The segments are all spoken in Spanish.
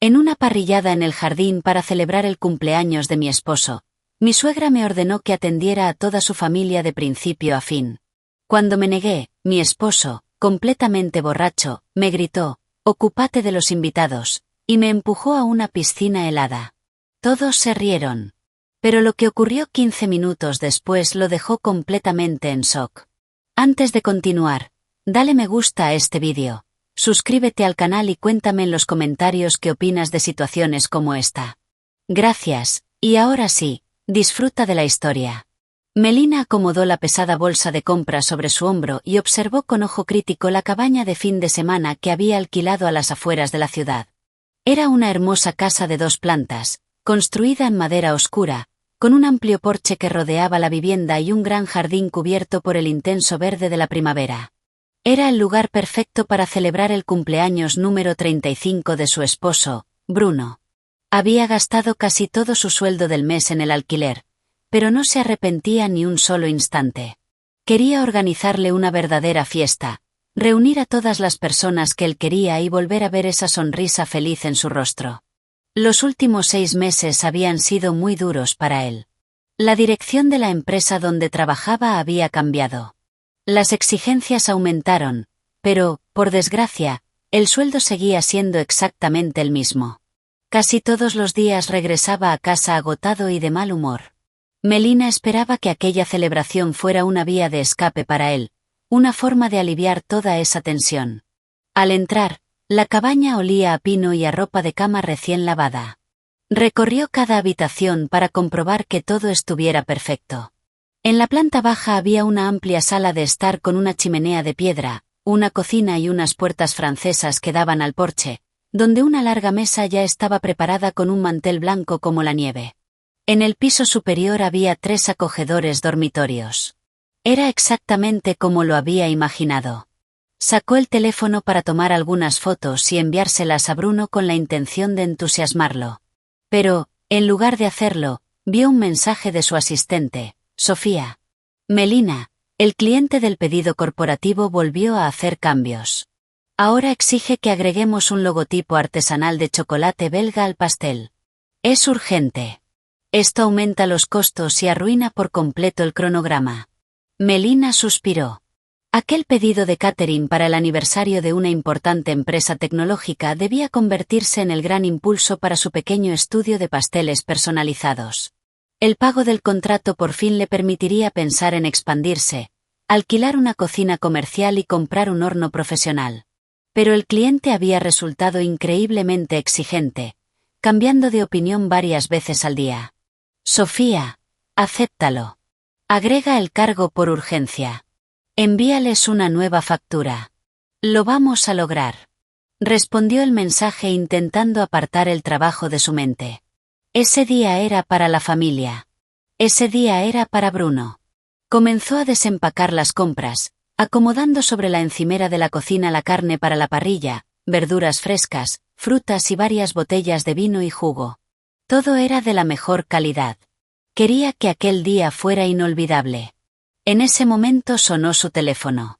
En una parrillada en el jardín para celebrar el cumpleaños de mi esposo, mi suegra me ordenó que atendiera a toda su familia de principio a fin. Cuando me negué, mi esposo, completamente borracho, me gritó: «Ocúpate de los invitados», y me empujó a una piscina helada. Todos se rieron. Pero lo que ocurrió 15 minutos después lo dejó completamente en shock. Antes de continuar, dale me gusta a este vídeo, suscríbete al canal y cuéntame en los comentarios qué opinas de situaciones como esta. Gracias, y ahora sí, disfruta de la historia. Melina acomodó la pesada bolsa de compras sobre su hombro y observó con ojo crítico la cabaña de fin de semana que había alquilado a las afueras de la ciudad. Era una hermosa casa de 2 plantas, construida en madera oscura, con un amplio porche que rodeaba la vivienda y un gran jardín cubierto por el intenso verde de la primavera. Era el lugar perfecto para celebrar el cumpleaños número 35 de su esposo, Bruno. Había gastado casi todo su sueldo del mes en el alquiler, pero no se arrepentía ni un solo instante. Quería organizarle una verdadera fiesta, reunir a todas las personas que él quería y volver a ver esa sonrisa feliz en su rostro. Los últimos 6 meses habían sido muy duros para él. La dirección de la empresa donde trabajaba había cambiado. Las exigencias aumentaron, pero, por desgracia, el sueldo seguía siendo exactamente el mismo. Casi todos los días regresaba a casa agotado y de mal humor. Melina esperaba que aquella celebración fuera una vía de escape para él, una forma de aliviar toda esa tensión. Al entrar, la cabaña olía a pino y a ropa de cama recién lavada. Recorrió cada habitación para comprobar que todo estuviera perfecto. En la planta baja había una amplia sala de estar con una chimenea de piedra, una cocina y unas puertas francesas que daban al porche, donde una larga mesa ya estaba preparada con un mantel blanco como la nieve. En el piso superior había 3 acogedores dormitorios. Era exactamente como lo había imaginado. Sacó el teléfono para tomar algunas fotos y enviárselas a Bruno con la intención de entusiasmarlo. Pero, en lugar de hacerlo, vio un mensaje de su asistente, Sofía. Melina, el cliente del pedido corporativo volvió a hacer cambios. Ahora exige que agreguemos un logotipo artesanal de chocolate belga al pastel. Es urgente. Esto aumenta los costos y arruina por completo el cronograma. Melina suspiró. Aquel pedido de catering para el aniversario de una importante empresa tecnológica debía convertirse en el gran impulso para su pequeño estudio de pasteles personalizados. El pago del contrato por fin le permitiría pensar en expandirse, alquilar una cocina comercial y comprar un horno profesional. Pero el cliente había resultado increíblemente exigente, cambiando de opinión varias veces al día. Sofía, acéptalo. Agrega el cargo por urgencia. Envíales una nueva factura. Lo vamos a lograr. Respondió el mensaje intentando apartar el trabajo de su mente. Ese día era para la familia. Ese día era para Bruno. Comenzó a desempacar las compras, acomodando sobre la encimera de la cocina la carne para la parrilla, verduras frescas, frutas y varias botellas de vino y jugo. Todo era de la mejor calidad. Quería que aquel día fuera inolvidable. En ese momento sonó su teléfono.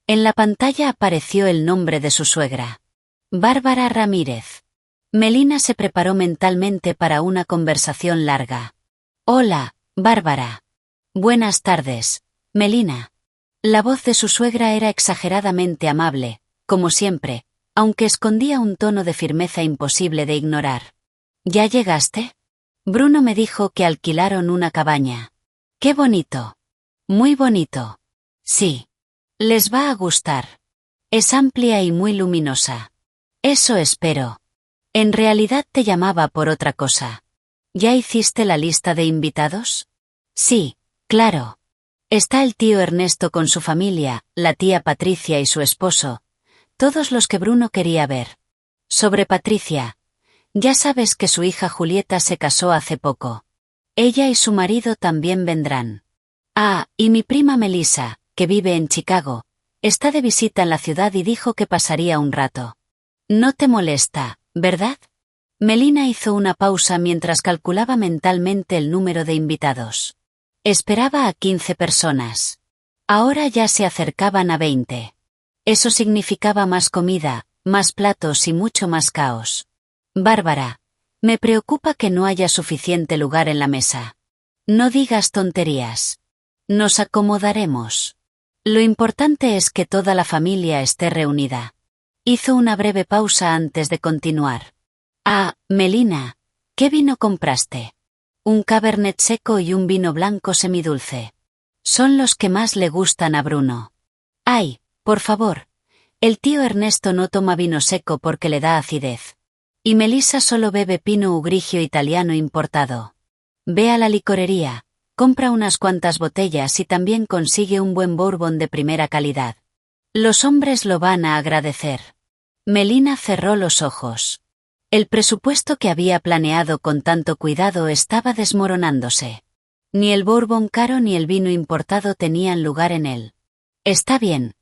En la pantalla apareció el nombre de su suegra. Bárbara Ramírez. Melina se preparó mentalmente para una conversación larga. Hola, Bárbara. Buenas tardes, Melina. La voz de su suegra era exageradamente amable, como siempre, aunque escondía un tono de firmeza imposible de ignorar. ¿Ya llegaste? Bruno me dijo que alquilaron una cabaña. ¡Qué bonito! Muy bonito. Sí. Les va a gustar. Es amplia y muy luminosa. Eso espero. En realidad te llamaba por otra cosa. ¿Ya hiciste la lista de invitados? Sí, claro. Está el tío Ernesto con su familia, la tía Patricia y su esposo, todos los que Bruno quería ver. Sobre Patricia. Ya sabes que su hija Julieta se casó hace poco. Ella y su marido también vendrán. Ah, y mi prima Melissa, que vive en Chicago, está de visita en la ciudad y dijo que pasaría un rato. No te molesta, ¿verdad? Melina hizo una pausa mientras calculaba mentalmente el número de invitados. Esperaba a 15 personas. Ahora ya se acercaban a 20. Eso significaba más comida, más platos y mucho más caos. Bárbara, me preocupa que no haya suficiente lugar en la mesa. No digas tonterías. Nos acomodaremos. Lo importante es que toda la familia esté reunida. Hizo una breve pausa antes de continuar. Ah, Melina, ¿qué vino compraste? Un cabernet seco y un vino blanco semidulce. Son los que más le gustan a Bruno. Ay, por favor. El tío Ernesto no toma vino seco porque le da acidez. Y Melissa solo bebe Pinot Grigio italiano importado. Ve a la licorería, compra unas cuantas botellas y también consigue un buen bourbon de primera calidad. Los hombres lo van a agradecer. Melina cerró los ojos. El presupuesto que había planeado con tanto cuidado estaba desmoronándose. Ni el bourbon caro ni el vino importado tenían lugar en él. Está bien.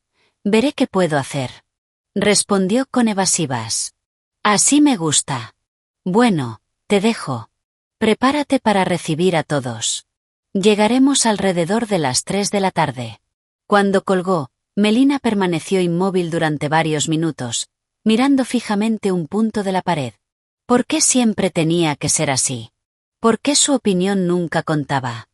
Veré qué puedo hacer. Respondió con evasivas. Así me gusta. Bueno, te dejo. Prepárate para recibir a todos. Llegaremos alrededor de las 3 de la tarde. Cuando colgó, Melina permaneció inmóvil durante varios minutos, mirando fijamente un punto de la pared. ¿Por qué siempre tenía que ser así? ¿Por qué su opinión nunca contaba?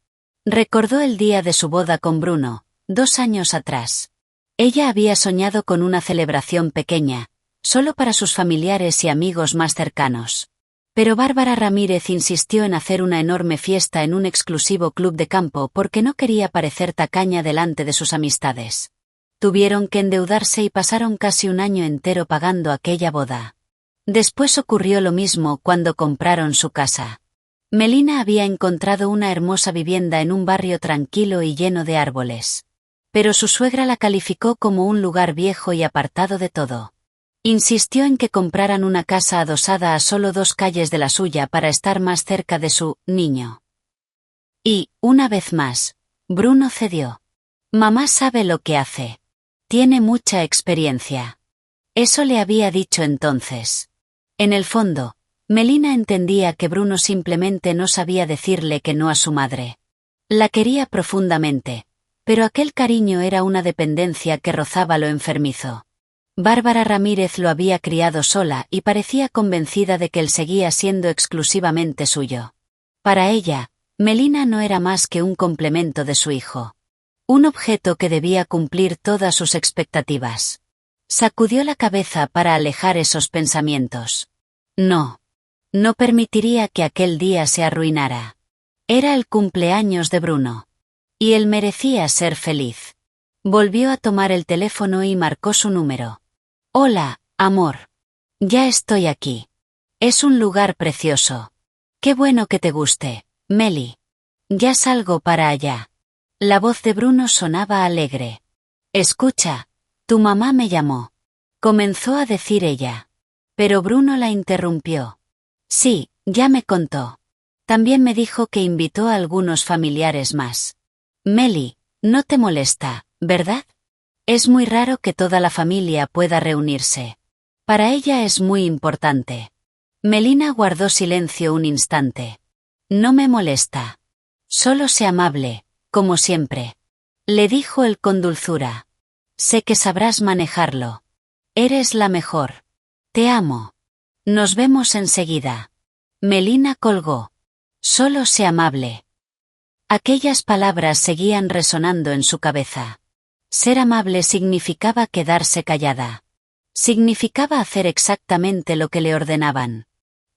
Recordó el día de su boda con Bruno, 2 años atrás. Ella había soñado con una celebración pequeña, solo para sus familiares y amigos más cercanos. Pero Bárbara Ramírez insistió en hacer una enorme fiesta en un exclusivo club de campo porque no quería parecer tacaña delante de sus amistades. Tuvieron que endeudarse y pasaron casi un año entero pagando aquella boda. Después ocurrió lo mismo cuando compraron su casa. Melina había encontrado una hermosa vivienda en un barrio tranquilo y lleno de árboles. Pero su suegra la calificó como un lugar viejo y apartado de todo. Insistió en que compraran una casa adosada a solo 2 calles de la suya para estar más cerca de su niño. Y, una vez más, Bruno cedió. Mamá sabe lo que hace. Tiene mucha experiencia. Eso le había dicho entonces. En el fondo, Melina entendía que Bruno simplemente no sabía decirle que no a su madre. La quería profundamente, pero aquel cariño era una dependencia que rozaba lo enfermizo. Bárbara Ramírez lo había criado sola y parecía convencida de que él seguía siendo exclusivamente suyo. Para ella, Melina no era más que un complemento de su hijo. Un objeto que debía cumplir todas sus expectativas. Sacudió la cabeza para alejar esos pensamientos. No. No permitiría que aquel día se arruinara. Era el cumpleaños de Bruno. Y él merecía ser feliz. Volvió a tomar el teléfono y marcó su número. Hola, amor. Ya estoy aquí. Es un lugar precioso. Qué bueno que te guste, Meli. Ya salgo para allá. La voz de Bruno sonaba alegre. Escucha, tu mamá me llamó. Comenzó a decir ella. Pero Bruno la interrumpió. Sí, ya me contó. También me dijo que invitó a algunos familiares más. Meli, no te molesta, ¿verdad? Es muy raro que toda la familia pueda reunirse. Para ella es muy importante. Melina guardó silencio un instante. No me molesta. Solo sé amable, como siempre. Le dijo él con dulzura. Sé que sabrás manejarlo. Eres la mejor. Te amo. Nos vemos enseguida. Melina colgó. Solo sé amable. Aquellas palabras seguían resonando en su cabeza. Ser amable significaba quedarse callada. Significaba hacer exactamente lo que le ordenaban.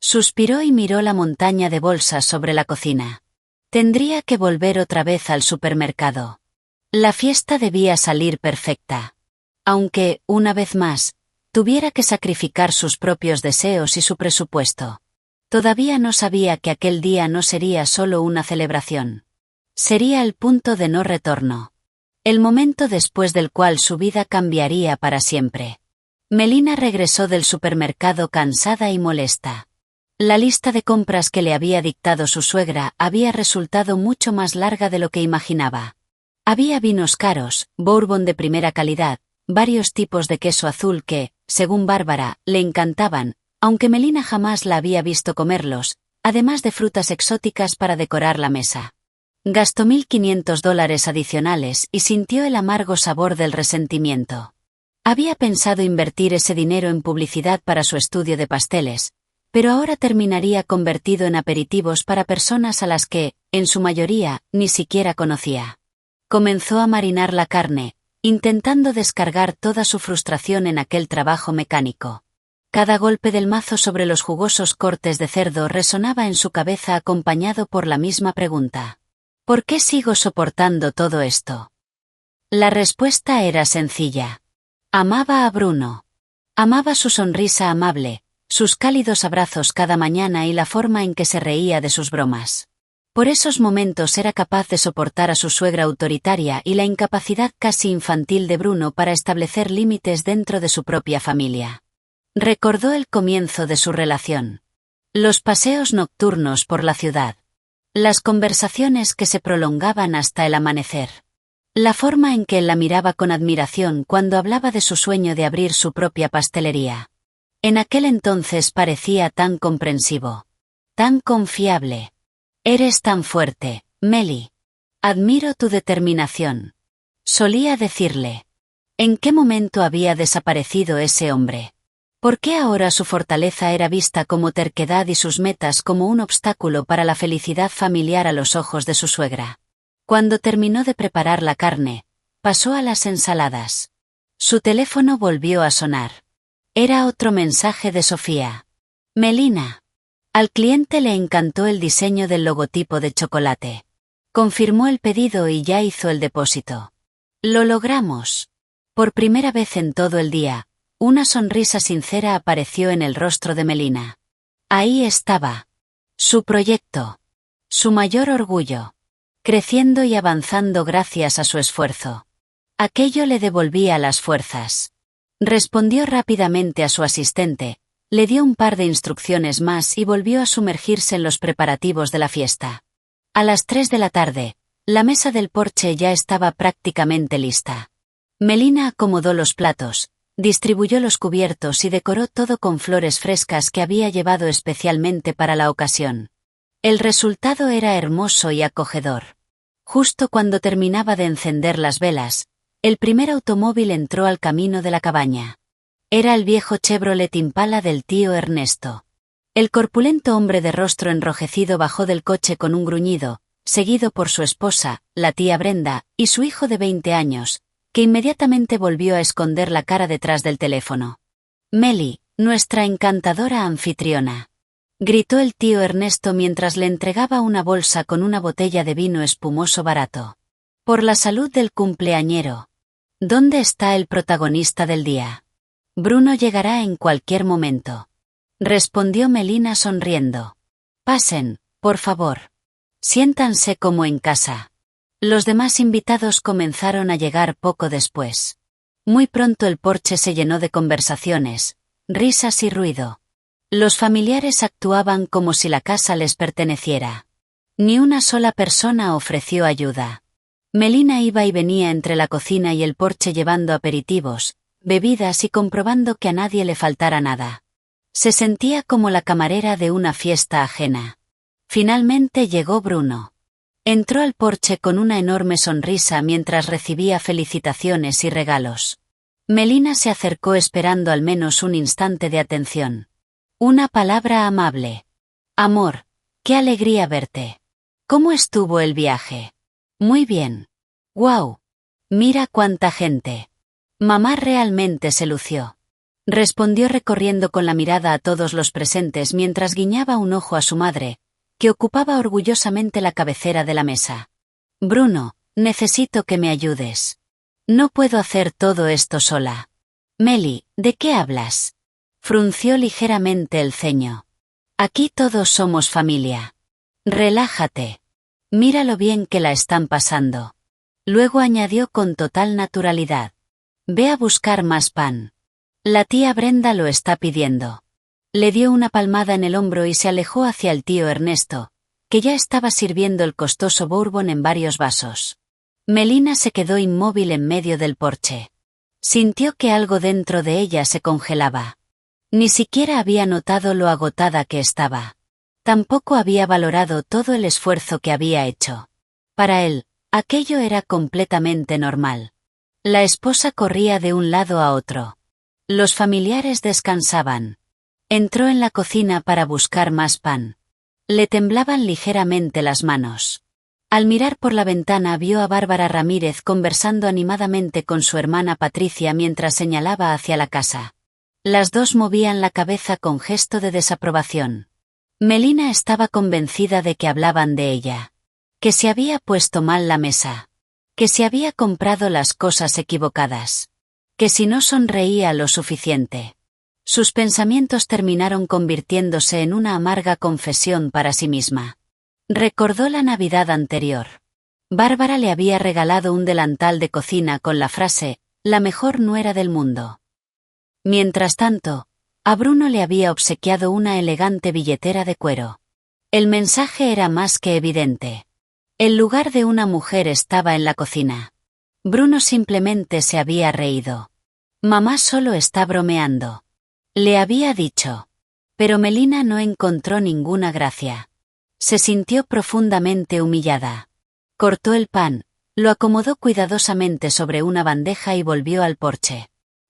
Suspiró y miró la montaña de bolsas sobre la cocina. Tendría que volver otra vez al supermercado. La fiesta debía salir perfecta. Aunque, una vez más, tuviera que sacrificar sus propios deseos y su presupuesto. Todavía no sabía que aquel día no sería solo una celebración. Sería el punto de no retorno. El momento después del cual su vida cambiaría para siempre. Melina regresó del supermercado cansada y molesta. La lista de compras que le había dictado su suegra había resultado mucho más larga de lo que imaginaba. Había vinos caros, bourbon de primera calidad, varios tipos de queso azul que, según Bárbara, le encantaban, aunque Melina jamás la había visto comerlos, además de frutas exóticas para decorar la mesa. Gastó $1.500 adicionales y sintió el amargo sabor del resentimiento. Había pensado invertir ese dinero en publicidad para su estudio de pasteles, pero ahora terminaría convertido en aperitivos para personas a las que, en su mayoría, ni siquiera conocía. Comenzó a marinar la carne, intentando descargar toda su frustración en aquel trabajo mecánico. Cada golpe del mazo sobre los jugosos cortes de cerdo resonaba en su cabeza acompañado por la misma pregunta. ¿Por qué sigo soportando todo esto? La respuesta era sencilla. Amaba a Bruno. Amaba su sonrisa amable, sus cálidos abrazos cada mañana y la forma en que se reía de sus bromas. Por esos momentos era capaz de soportar a su suegra autoritaria y la incapacidad casi infantil de Bruno para establecer límites dentro de su propia familia. Recordó el comienzo de su relación. Los paseos nocturnos por la ciudad. Las conversaciones que se prolongaban hasta el amanecer. La forma en que él la miraba con admiración cuando hablaba de su sueño de abrir su propia pastelería. En aquel entonces parecía tan comprensivo. Tan confiable. Eres tan fuerte, Melly. Admiro tu determinación. Solía decirle. ¿En qué momento había desaparecido ese hombre? ¿Por qué ahora su fortaleza era vista como terquedad y sus metas como un obstáculo para la felicidad familiar a los ojos de su suegra? Cuando terminó de preparar la carne, pasó a las ensaladas. Su teléfono volvió a sonar. Era otro mensaje de Sofía. Melina. Al cliente le encantó el diseño del logotipo de chocolate. Confirmó el pedido y ya hizo el depósito. Lo logramos. Por primera vez en todo el día, una sonrisa sincera apareció en el rostro de Melina. Ahí estaba. Su proyecto. Su mayor orgullo. Creciendo y avanzando gracias a su esfuerzo. Aquello le devolvía las fuerzas. Respondió rápidamente a su asistente, le dio un par de instrucciones más y volvió a sumergirse en los preparativos de la fiesta. A las 3 de la tarde, la mesa del porche ya estaba prácticamente lista. Melina acomodó los platos, distribuyó los cubiertos y decoró todo con flores frescas que había llevado especialmente para la ocasión. El resultado era hermoso y acogedor. Justo cuando terminaba de encender las velas, el primer automóvil entró al camino de la cabaña. Era el viejo Chevrolet Impala del tío Ernesto. El corpulento hombre de rostro enrojecido bajó del coche con un gruñido, seguido por su esposa, la tía Brenda, y su hijo de 20 años, que inmediatamente volvió a esconder la cara detrás del teléfono. Melly, nuestra encantadora anfitriona. Gritó el tío Ernesto mientras le entregaba una bolsa con una botella de vino espumoso barato. Por la salud del cumpleañero. ¿Dónde está el protagonista del día? Bruno llegará en cualquier momento. Respondió Melina sonriendo. Pasen, por favor. Siéntanse como en casa. Los demás invitados comenzaron a llegar poco después. Muy pronto el porche se llenó de conversaciones, risas y ruido. Los familiares actuaban como si la casa les perteneciera. Ni una sola persona ofreció ayuda. Melina iba y venía entre la cocina y el porche llevando aperitivos, bebidas y comprobando que a nadie le faltara nada. Se sentía como la camarera de una fiesta ajena. Finalmente llegó Bruno. Entró al porche con una enorme sonrisa mientras recibía felicitaciones y regalos. Melina se acercó esperando al menos un instante de atención. Una palabra amable. Amor, qué alegría verte. ¿Cómo estuvo el viaje? Muy bien. ¡Guau! Mira cuánta gente. Mamá realmente se lució. Respondió recorriendo con la mirada a todos los presentes mientras guiñaba un ojo a su madre, que ocupaba orgullosamente la cabecera de la mesa. Bruno, necesito que me ayudes. No puedo hacer todo esto sola. Melly, ¿de qué hablas? Frunció ligeramente el ceño. Aquí todos somos familia. Relájate. Mira lo bien que la están pasando. Luego añadió con total naturalidad. Ve a buscar más pan. La tía Brenda lo está pidiendo. Le dio una palmada en el hombro y se alejó hacia el tío Ernesto, que ya estaba sirviendo el costoso bourbon en varios vasos. Melina se quedó inmóvil en medio del porche. Sintió que algo dentro de ella se congelaba. Ni siquiera había notado lo agotada que estaba. Tampoco había valorado todo el esfuerzo que había hecho. Para él, aquello era completamente normal. La esposa corría de un lado a otro. Los familiares descansaban. Entró en la cocina para buscar más pan. Le temblaban ligeramente las manos. Al mirar por la ventana vio a Bárbara Ramírez conversando animadamente con su hermana Patricia mientras señalaba hacia la casa. Las dos movían la cabeza con gesto de desaprobación. Melina estaba convencida de que hablaban de ella. Que se había puesto mal la mesa. Que se había comprado las cosas equivocadas. Que si no sonreía lo suficiente. Sus pensamientos terminaron convirtiéndose en una amarga confesión para sí misma. Recordó la Navidad anterior. Bárbara le había regalado un delantal de cocina con la frase, la mejor nuera del mundo. Mientras tanto, a Bruno le había obsequiado una elegante billetera de cuero. El mensaje era más que evidente. El lugar de una mujer estaba en la cocina. Bruno simplemente se había reído. Mamá solo está bromeando. Le había dicho. Pero Melina no encontró ninguna gracia. Se sintió profundamente humillada. Cortó el pan, lo acomodó cuidadosamente sobre una bandeja y volvió al porche.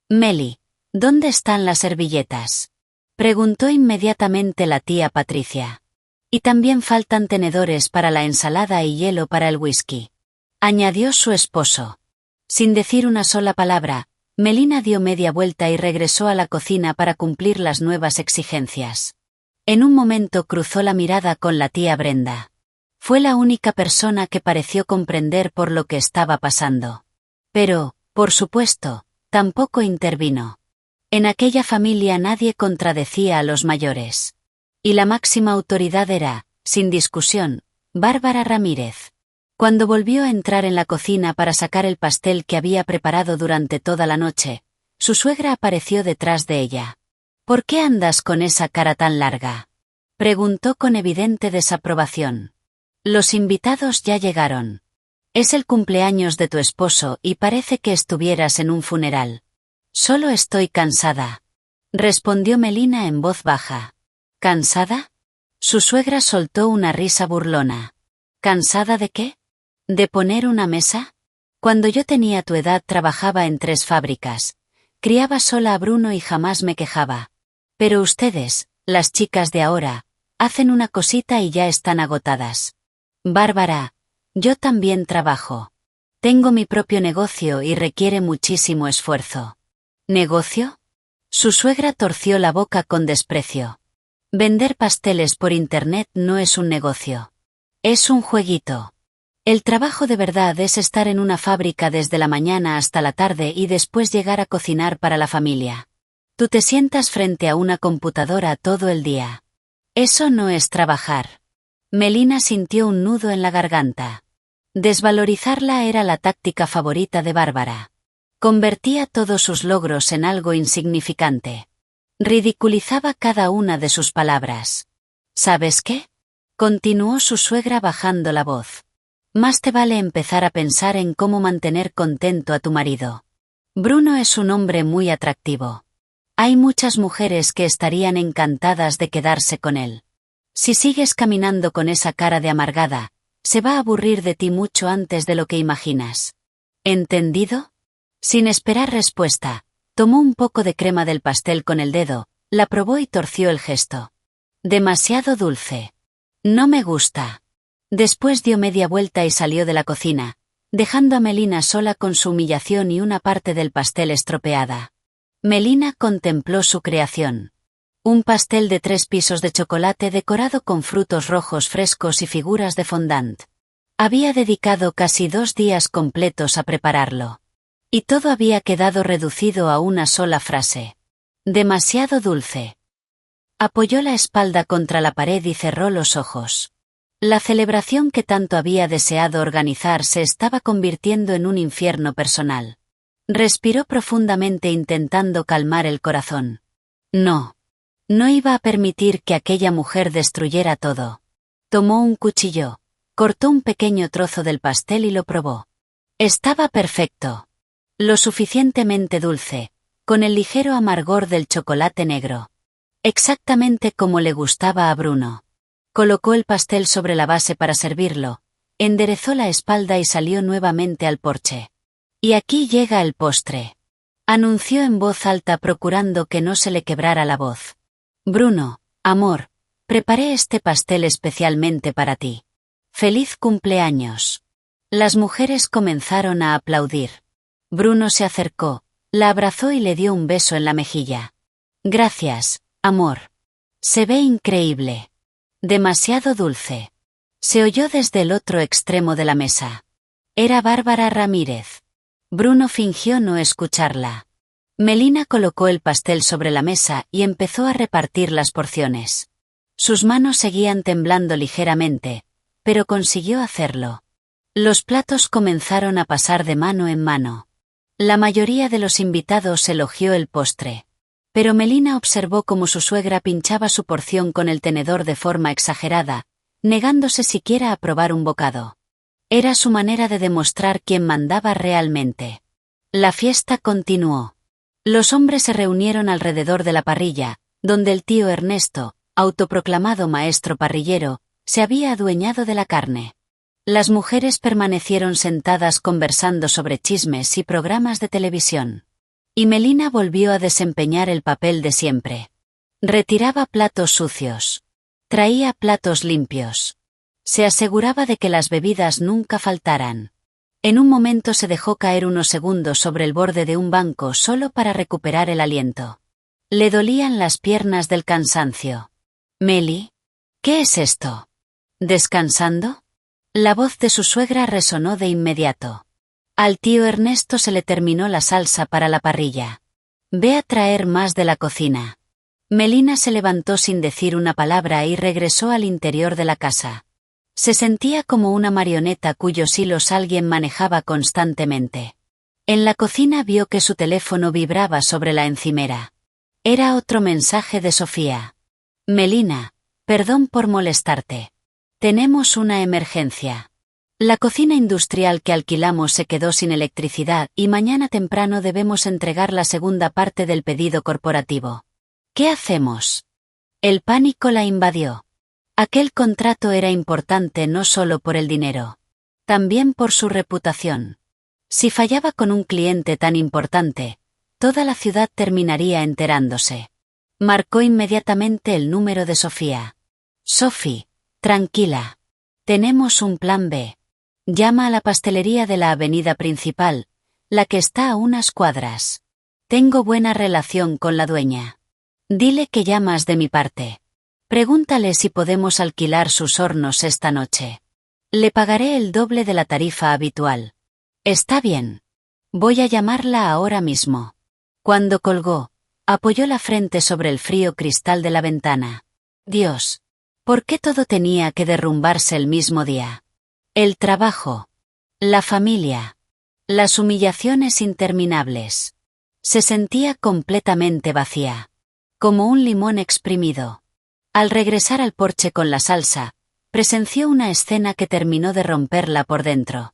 Meli, ¿dónde están las servilletas? Preguntó inmediatamente la tía Patricia. Y también faltan tenedores para la ensalada y hielo para el whisky. Añadió su esposo. Sin decir una sola palabra, Melina dio media vuelta y regresó a la cocina para cumplir las nuevas exigencias. En un momento cruzó la mirada con la tía Brenda. Fue la única persona que pareció comprender por lo que estaba pasando. Pero, por supuesto, tampoco intervino. En aquella familia nadie contradecía a los mayores. Y la máxima autoridad era, sin discusión, Bárbara Ramírez. Cuando volvió a entrar en la cocina para sacar el pastel que había preparado durante toda la noche, su suegra apareció detrás de ella. ¿Por qué andas con esa cara tan larga? Preguntó con evidente desaprobación. Los invitados ya llegaron. Es el cumpleaños de tu esposo y parece que estuvieras en un funeral. Solo estoy cansada. Respondió Melina en voz baja. ¿Cansada? Su suegra soltó una risa burlona. ¿Cansada de qué? ¿De poner una mesa? Cuando yo tenía tu edad trabajaba en 3 fábricas. Criaba sola a Bruno y jamás me quejaba. Pero ustedes, las chicas de ahora, hacen una cosita y ya están agotadas. Bárbara, yo también trabajo. Tengo mi propio negocio y requiere muchísimo esfuerzo. ¿Negocio? Su suegra torció la boca con desprecio. Vender pasteles por internet no es un negocio. Es un jueguito. El trabajo de verdad es estar en una fábrica desde la mañana hasta la tarde y después llegar a cocinar para la familia. Tú te sientas frente a una computadora todo el día. Eso no es trabajar. Melina sintió un nudo en la garganta. Desvalorizarla era la táctica favorita de Bárbara. Convertía todos sus logros en algo insignificante. Ridiculizaba cada una de sus palabras. ¿Sabes qué? Continuó su suegra bajando la voz. Más te vale empezar a pensar en cómo mantener contento a tu marido. Bruno es un hombre muy atractivo. Hay muchas mujeres que estarían encantadas de quedarse con él. Si sigues caminando con esa cara de amargada, se va a aburrir de ti mucho antes de lo que imaginas. ¿Entendido? Sin esperar respuesta, tomó un poco de crema del pastel con el dedo, la probó y torció el gesto. Demasiado dulce. No me gusta. Después dio media vuelta y salió de la cocina, dejando a Melina sola con su humillación y una parte del pastel estropeada. Melina contempló su creación. Un pastel de 3 pisos de chocolate decorado con frutos rojos frescos y figuras de fondant. Había dedicado casi 2 días completos a prepararlo. Y todo había quedado reducido a una sola frase. Demasiado dulce. Apoyó la espalda contra la pared y cerró los ojos. La celebración que tanto había deseado organizar se estaba convirtiendo en un infierno personal. Respiró profundamente intentando calmar el corazón. No. No iba a permitir que aquella mujer destruyera todo. Tomó un cuchillo, cortó un pequeño trozo del pastel y lo probó. Estaba perfecto. Lo suficientemente dulce, con el ligero amargor del chocolate negro. Exactamente como le gustaba a Bruno. Colocó el pastel sobre la base para servirlo, enderezó la espalda y salió nuevamente al porche. Y aquí llega el postre. Anunció en voz alta procurando que no se le quebrara la voz. Bruno, amor, preparé este pastel especialmente para ti. ¡Feliz cumpleaños! Las mujeres comenzaron a aplaudir. Bruno se acercó, la abrazó y le dio un beso en la mejilla. Gracias, amor. Se ve increíble. Demasiado dulce. Se oyó desde el otro extremo de la mesa. Era Bárbara Ramírez. Bruno fingió no escucharla. Melina colocó el pastel sobre la mesa y empezó a repartir las porciones. Sus manos seguían temblando ligeramente, pero consiguió hacerlo. Los platos comenzaron a pasar de mano en mano. La mayoría de los invitados elogió el postre. Pero Melina observó cómo su suegra pinchaba su porción con el tenedor de forma exagerada, negándose siquiera a probar un bocado. Era su manera de demostrar quién mandaba realmente. La fiesta continuó. Los hombres se reunieron alrededor de la parrilla, donde el tío Ernesto, autoproclamado maestro parrillero, se había adueñado de la carne. Las mujeres permanecieron sentadas conversando sobre chismes y programas de televisión. Y Melina volvió a desempeñar el papel de siempre. Retiraba platos sucios. Traía platos limpios. Se aseguraba de que las bebidas nunca faltaran. En un momento se dejó caer unos segundos sobre el borde de un banco solo para recuperar el aliento. Le dolían las piernas del cansancio. «Meli, ¿qué es esto? ¿Descansando?» La voz de su suegra resonó de inmediato. Al tío Ernesto se le terminó la salsa para la parrilla. «Ve a traer más de la cocina». Melina se levantó sin decir una palabra y regresó al interior de la casa. Se sentía como una marioneta cuyos hilos alguien manejaba constantemente. En la cocina vio que su teléfono vibraba sobre la encimera. Era otro mensaje de Sofía. «Melina, perdón por molestarte. Tenemos una emergencia. La cocina industrial que alquilamos se quedó sin electricidad y mañana temprano debemos entregar la segunda parte del pedido corporativo. ¿Qué hacemos?» El pánico la invadió. Aquel contrato era importante no solo por el dinero, también por su reputación. Si fallaba con un cliente tan importante, toda la ciudad terminaría enterándose. Marcó inmediatamente el número de Sofía. «Sophie, tranquila. Tenemos un plan B. Llama a la pastelería de la avenida principal, la que está a unas cuadras. Tengo buena relación con la dueña. Dile que llamas de mi parte. Pregúntale si podemos alquilar sus hornos esta noche. Le pagaré el doble de la tarifa habitual». «Está bien. Voy a llamarla ahora mismo». Cuando colgó, apoyó la frente sobre el frío cristal de la ventana. Dios, ¿por qué todo tenía que derrumbarse el mismo día? El trabajo, la familia, las humillaciones interminables. Se sentía completamente vacía, como un limón exprimido. Al regresar al porche con la salsa, presenció una escena que terminó de romperla por dentro.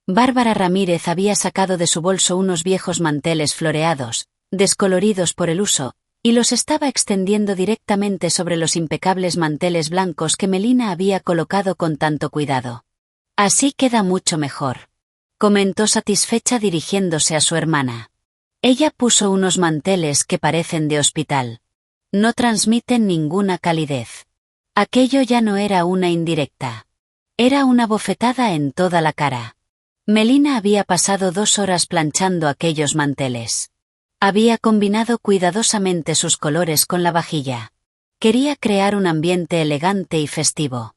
Bárbara Ramírez había sacado de su bolso unos viejos manteles floreados, descoloridos por el uso, y los estaba extendiendo directamente sobre los impecables manteles blancos que Melina había colocado con tanto cuidado. «Así queda mucho mejor», comentó satisfecha dirigiéndose a su hermana. Ella puso unos manteles que parecen de hospital. No transmiten ninguna calidez. Aquello ya no era una indirecta. Era una bofetada en toda la cara. Melina había pasado 2 horas planchando aquellos manteles. Había combinado cuidadosamente sus colores con la vajilla. Quería crear un ambiente elegante y festivo.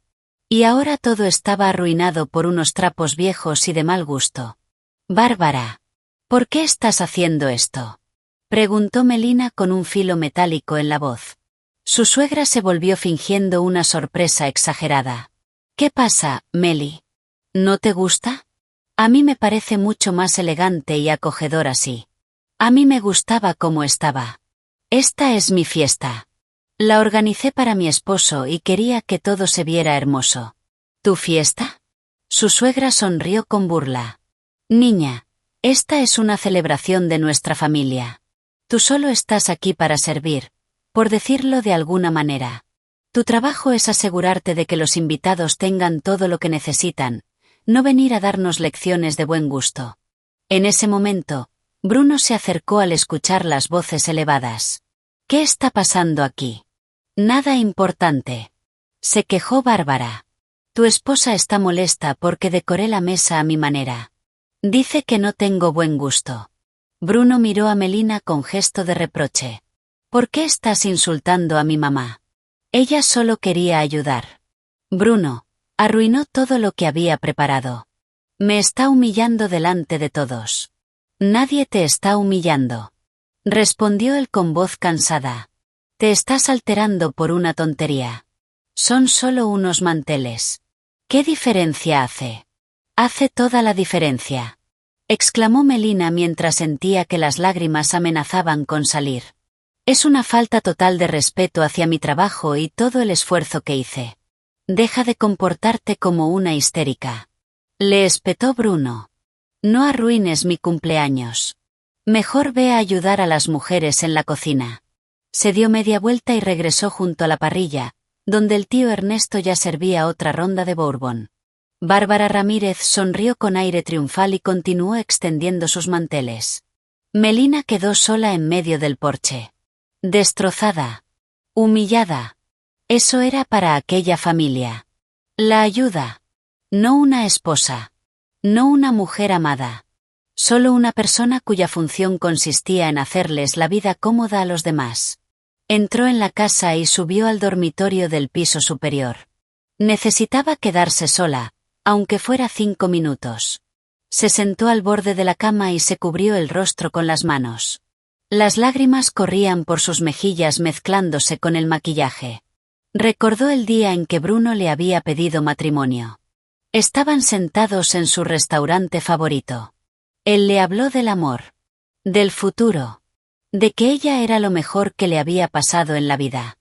Y ahora todo estaba arruinado por unos trapos viejos y de mal gusto. «Bárbara, ¿por qué estás haciendo esto?», preguntó Melina con un filo metálico en la voz. Su suegra se volvió fingiendo una sorpresa exagerada. «¿Qué pasa, Meli? ¿No te gusta? A mí me parece mucho más elegante y acogedor así. A mí me gustaba como estaba. Esta es mi fiesta. La organicé para mi esposo y quería que todo se viera hermoso». «¿Tu fiesta?». Su suegra sonrió con burla. «Niña, esta es una celebración de nuestra familia. Tú solo estás aquí para servir, por decirlo de alguna manera. Tu trabajo es asegurarte de que los invitados tengan todo lo que necesitan, no venir a darnos lecciones de buen gusto». En ese momento, Bruno se acercó al escuchar las voces elevadas. «¿Qué está pasando aquí? Nada importante. Se quejó Bárbara. Tu esposa está molesta porque decoré la mesa a mi manera. Dice que no tengo buen gusto. Bruno miró a Melina con gesto de reproche. ¿Por qué estás insultando a mi mamá? Ella solo quería ayudar. Bruno, arruinó todo lo que había preparado. Me está humillando delante de todos. Nadie te está humillando. Respondió él con voz cansada. Te estás alterando por una tontería. Son solo unos manteles. ¿Qué diferencia hace? Hace toda la diferencia. Exclamó Melina mientras sentía que las lágrimas amenazaban con salir. Es una falta total de respeto hacia mi trabajo y todo el esfuerzo que hice. Deja de comportarte como una histérica. Le espetó Bruno. No arruines mi cumpleaños. Mejor ve a ayudar a las mujeres en la cocina. Se dio media vuelta y regresó junto a la parrilla, donde el tío Ernesto ya servía otra ronda de bourbon. Bárbara Ramírez sonrió con aire triunfal y continuó extendiendo sus manteles. Melina quedó sola en medio del porche. Destrozada. Humillada. Eso era para aquella familia. La ayuda. No una esposa. No una mujer amada. Solo una persona cuya función consistía en hacerles la vida cómoda a los demás. Entró en la casa y subió al dormitorio del piso superior. Necesitaba quedarse sola, aunque fuera 5 minutos. Se sentó al borde de la cama y se cubrió el rostro con las manos. Las lágrimas corrían por sus mejillas mezclándose con el maquillaje. Recordó el día en que Bruno le había pedido matrimonio. Estaban sentados en su restaurante favorito. Él le habló del amor, del futuro, de que ella era lo mejor que le había pasado en la vida.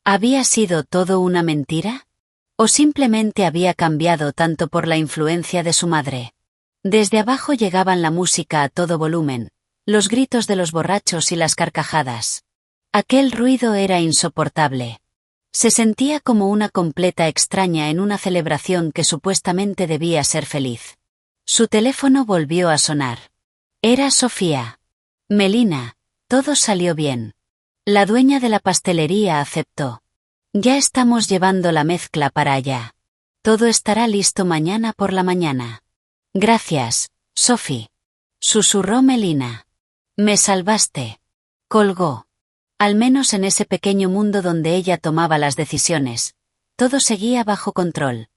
¿Había sido todo una mentira? ¿O simplemente había cambiado tanto por la influencia de su madre? Desde abajo llegaban la música a todo volumen, los gritos de los borrachos y las carcajadas. Aquel ruido era insoportable. Se sentía como una completa extraña en una celebración que supuestamente debía ser feliz. Su teléfono volvió a sonar. Era Sofía. Melina, todo salió bien. La dueña de la pastelería aceptó. Ya estamos llevando la mezcla para allá. Todo estará listo mañana por la mañana. Gracias, Sophie. Susurró Melina. Me salvaste. Colgó. Al menos en ese pequeño mundo donde ella tomaba las decisiones, todo seguía bajo control.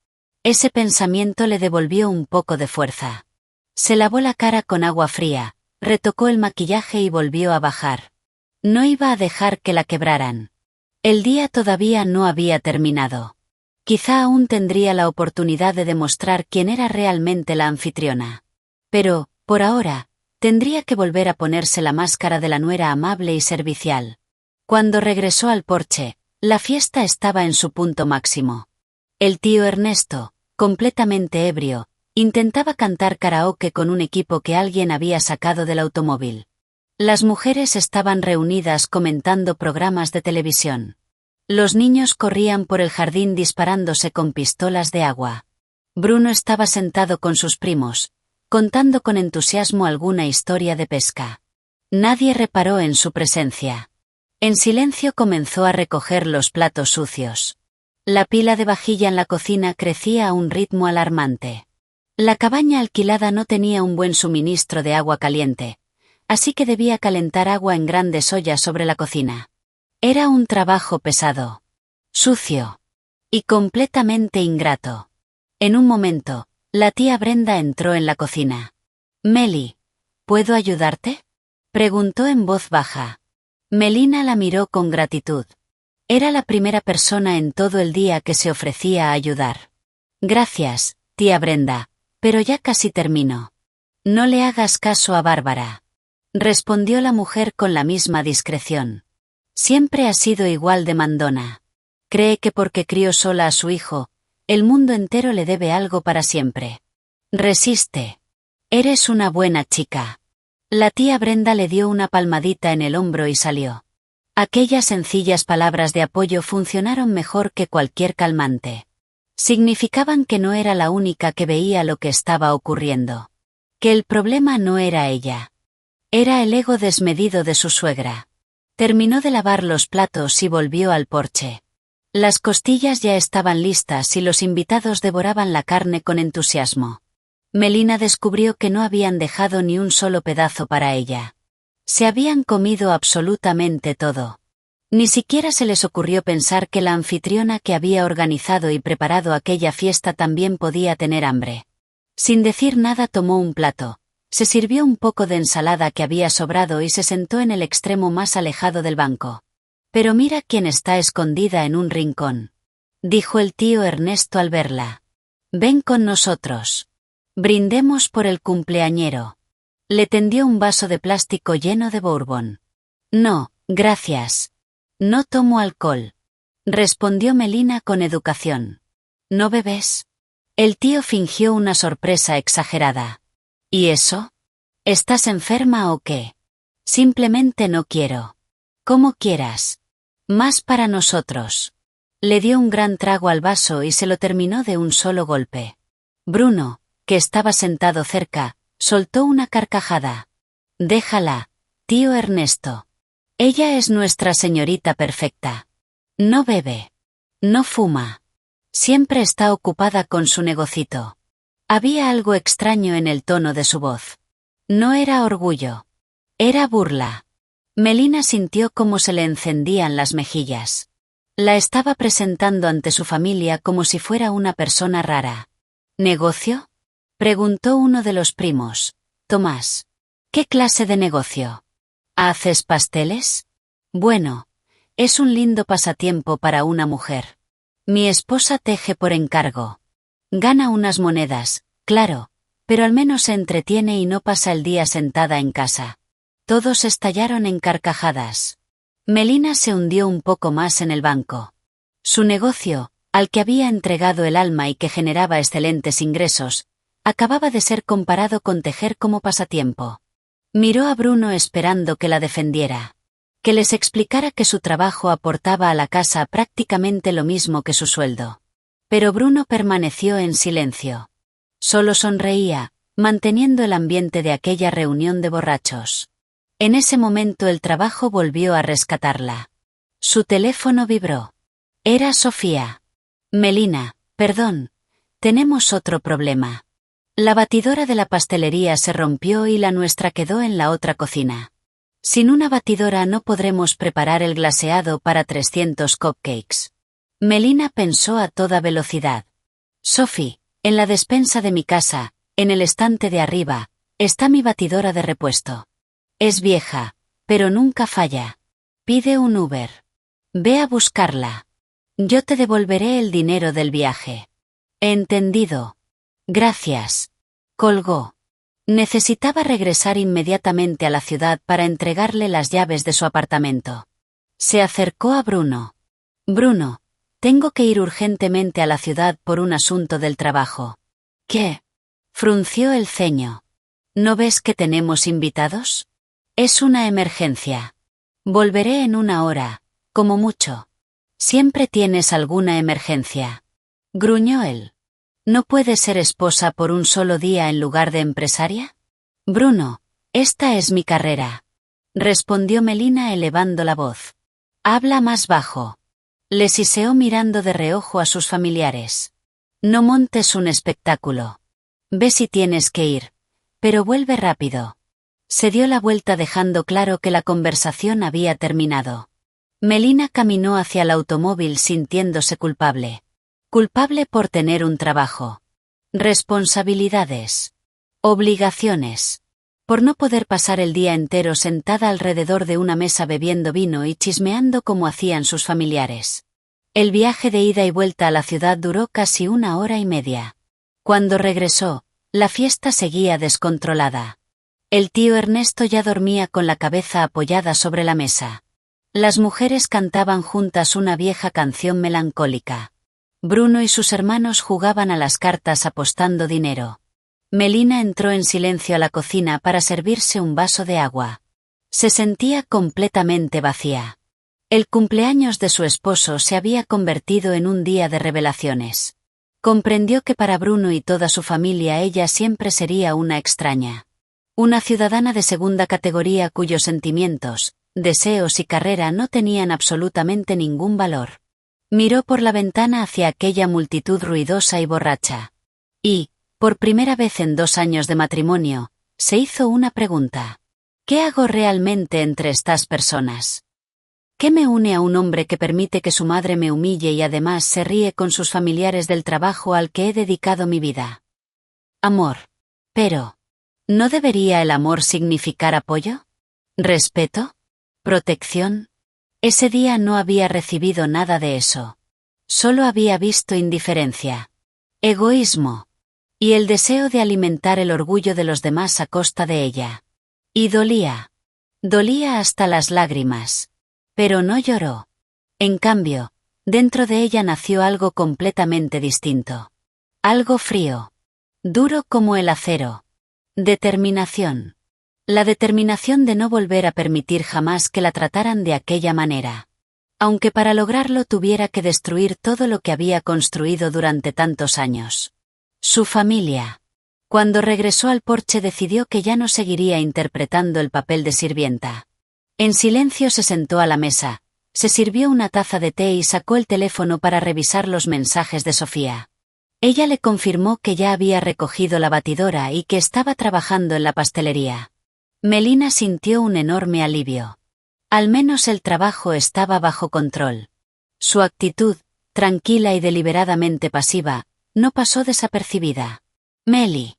Ese pensamiento le devolvió un poco de fuerza. Se lavó la cara con agua fría, retocó el maquillaje y volvió a bajar. No iba a dejar que la quebraran. El día todavía no había terminado. Quizá aún tendría la oportunidad de demostrar quién era realmente la anfitriona. Pero, por ahora, tendría que volver a ponerse la máscara de la nuera amable y servicial. Cuando regresó al porche, la fiesta estaba en su punto máximo. El tío Ernesto, completamente ebrio, intentaba cantar karaoke con un equipo que alguien había sacado del automóvil. Las mujeres estaban reunidas comentando programas de televisión. Los niños corrían por el jardín disparándose con pistolas de agua. Bruno estaba sentado con sus primos, contando con entusiasmo alguna historia de pesca. Nadie reparó en su presencia. En silencio comenzó a recoger los platos sucios. La pila de vajilla en la cocina crecía a un ritmo alarmante. La cabaña alquilada no tenía un buen suministro de agua caliente, así que debía calentar agua en grandes ollas sobre la cocina. Era un trabajo pesado, sucio y completamente ingrato. En un momento, la tía Brenda entró en la cocina. «Meli, ¿puedo ayudarte?», preguntó en voz baja. Melina la miró con gratitud. Era la primera persona en todo el día que se ofrecía a ayudar. «Gracias, tía Brenda, pero ya casi termino». «No le hagas caso a Bárbara», respondió la mujer con la misma discreción. Siempre ha sido igual de mandona. Cree que porque crió sola a su hijo, el mundo entero le debe algo para siempre. Resiste. Eres una buena chica. La tía Brenda le dio una palmadita en el hombro y salió. Aquellas sencillas palabras de apoyo funcionaron mejor que cualquier calmante. Significaban que no era la única que veía lo que estaba ocurriendo. Que el problema no era ella. Era el ego desmedido de su suegra. Terminó de lavar los platos y volvió al porche. Las costillas ya estaban listas y los invitados devoraban la carne con entusiasmo. Melina descubrió que no habían dejado ni un solo pedazo para ella. Se habían comido absolutamente todo. Ni siquiera se les ocurrió pensar que la anfitriona que había organizado y preparado aquella fiesta también podía tener hambre. Sin decir nada tomó un plato, se sirvió un poco de ensalada que había sobrado y se sentó en el extremo más alejado del banco. «Pero mira quién está escondida en un rincón», dijo el tío Ernesto al verla. «Ven con nosotros. Brindemos por el cumpleañero». Le tendió un vaso de plástico lleno de bourbon. «No, gracias. No tomo alcohol», respondió Melina con educación. «¿No bebes?» El tío fingió una sorpresa exagerada. «¿Y eso? ¿Estás enferma o qué?» «Simplemente no quiero». «Como quieras. Más para nosotros». Le dio un gran trago al vaso y se lo terminó de un solo golpe. Bruno, que estaba sentado cerca, soltó una carcajada. «Déjala, tío Ernesto. Ella es nuestra señorita perfecta. No bebe. No fuma. Siempre está ocupada con su negocito». Había algo extraño en el tono de su voz. No era orgullo. Era burla. Melina sintió cómo se le encendían las mejillas. La estaba presentando ante su familia como si fuera una persona rara. «¿Negocio?», preguntó uno de los primos. «Tomás. ¿Qué clase de negocio? ¿Haces pasteles? Bueno, es un lindo pasatiempo para una mujer. Mi esposa teje por encargo. Gana unas monedas, claro, pero al menos se entretiene y no pasa el día sentada en casa». Todos estallaron en carcajadas. Melina se hundió un poco más en el banco. Su negocio, al que había entregado el alma y que generaba excelentes ingresos, acababa de ser comparado con tejer como pasatiempo. Miró a Bruno esperando que la defendiera, que les explicara que su trabajo aportaba a la casa prácticamente lo mismo que su sueldo. Pero Bruno permaneció en silencio. Solo sonreía, manteniendo el ambiente de aquella reunión de borrachos. En ese momento el trabajo volvió a rescatarla. Su teléfono vibró. Era Sofía. «Melina, perdón, tenemos otro problema. La batidora de la pastelería se rompió y la nuestra quedó en la otra cocina. Sin una batidora no podremos preparar el glaseado para 300 cupcakes». Melina pensó a toda velocidad. «Sophie, en la despensa de mi casa, en el estante de arriba, está mi batidora de repuesto. Es vieja, pero nunca falla. Pide un Uber. Ve a buscarla. Yo te devolveré el dinero del viaje». «Entendido. Gracias». Colgó. Necesitaba regresar inmediatamente a la ciudad para entregarle las llaves de su apartamento. Se acercó a Bruno. «Bruno, tengo que ir urgentemente a la ciudad por un asunto del trabajo». «¿Qué?». Frunció el ceño. «¿No ves que tenemos invitados? Es una emergencia. Volveré en 1 hora, como mucho». «Siempre tienes alguna emergencia», gruñó él. «¿No puedes ser esposa por un solo día en lugar de empresaria?» «Bruno, esta es mi carrera», respondió Melina elevando la voz. «Habla más bajo». Le siseó mirando de reojo a sus familiares. «No montes un espectáculo. Ve si tienes que ir, pero vuelve rápido». Se dio la vuelta dejando claro que la conversación había terminado. Melina caminó hacia el automóvil sintiéndose culpable. Culpable por tener un trabajo. Responsabilidades. Obligaciones. Por no poder pasar el día entero sentada alrededor de una mesa bebiendo vino y chismeando como hacían sus familiares. El viaje de ida y vuelta a la ciudad duró casi 1 hora y media. Cuando regresó, la fiesta seguía descontrolada. El tío Ernesto ya dormía con la cabeza apoyada sobre la mesa. Las mujeres cantaban juntas una vieja canción melancólica. Bruno y sus hermanos jugaban a las cartas apostando dinero. Melina entró en silencio a la cocina para servirse un vaso de agua. Se sentía completamente vacía. El cumpleaños de su esposo se había convertido en un día de revelaciones. Comprendió que para Bruno y toda su familia ella siempre sería una extraña. Una ciudadana de segunda categoría cuyos sentimientos, deseos y carrera no tenían absolutamente ningún valor. Miró por la ventana hacia aquella multitud ruidosa y borracha. Y, por primera vez en 2 años de matrimonio, se hizo una pregunta. ¿Qué hago realmente entre estas personas? ¿Qué me une a un hombre que permite que su madre me humille y además se ríe con sus familiares del trabajo al que he dedicado mi vida? Amor. Pero, ¿no debería el amor significar apoyo? ¿Respeto? ¿Protección? Ese día no había recibido nada de eso. Solo había visto indiferencia, egoísmo y el deseo de alimentar el orgullo de los demás a costa de ella. Y dolía. Dolía hasta las lágrimas. Pero no lloró. En cambio, dentro de ella nació algo completamente distinto. Algo frío. Duro como el acero. Determinación. La determinación de no volver a permitir jamás que la trataran de aquella manera. Aunque para lograrlo tuviera que destruir todo lo que había construido durante tantos años. Su familia. Cuando regresó al porche decidió que ya no seguiría interpretando el papel de sirvienta. En silencio se sentó a la mesa, se sirvió una taza de té y sacó el teléfono para revisar los mensajes de Sofía. Ella le confirmó que ya había recogido la batidora y que estaba trabajando en la pastelería. Melina sintió un enorme alivio. Al menos el trabajo estaba bajo control. Su actitud, tranquila y deliberadamente pasiva, no pasó desapercibida. Meli.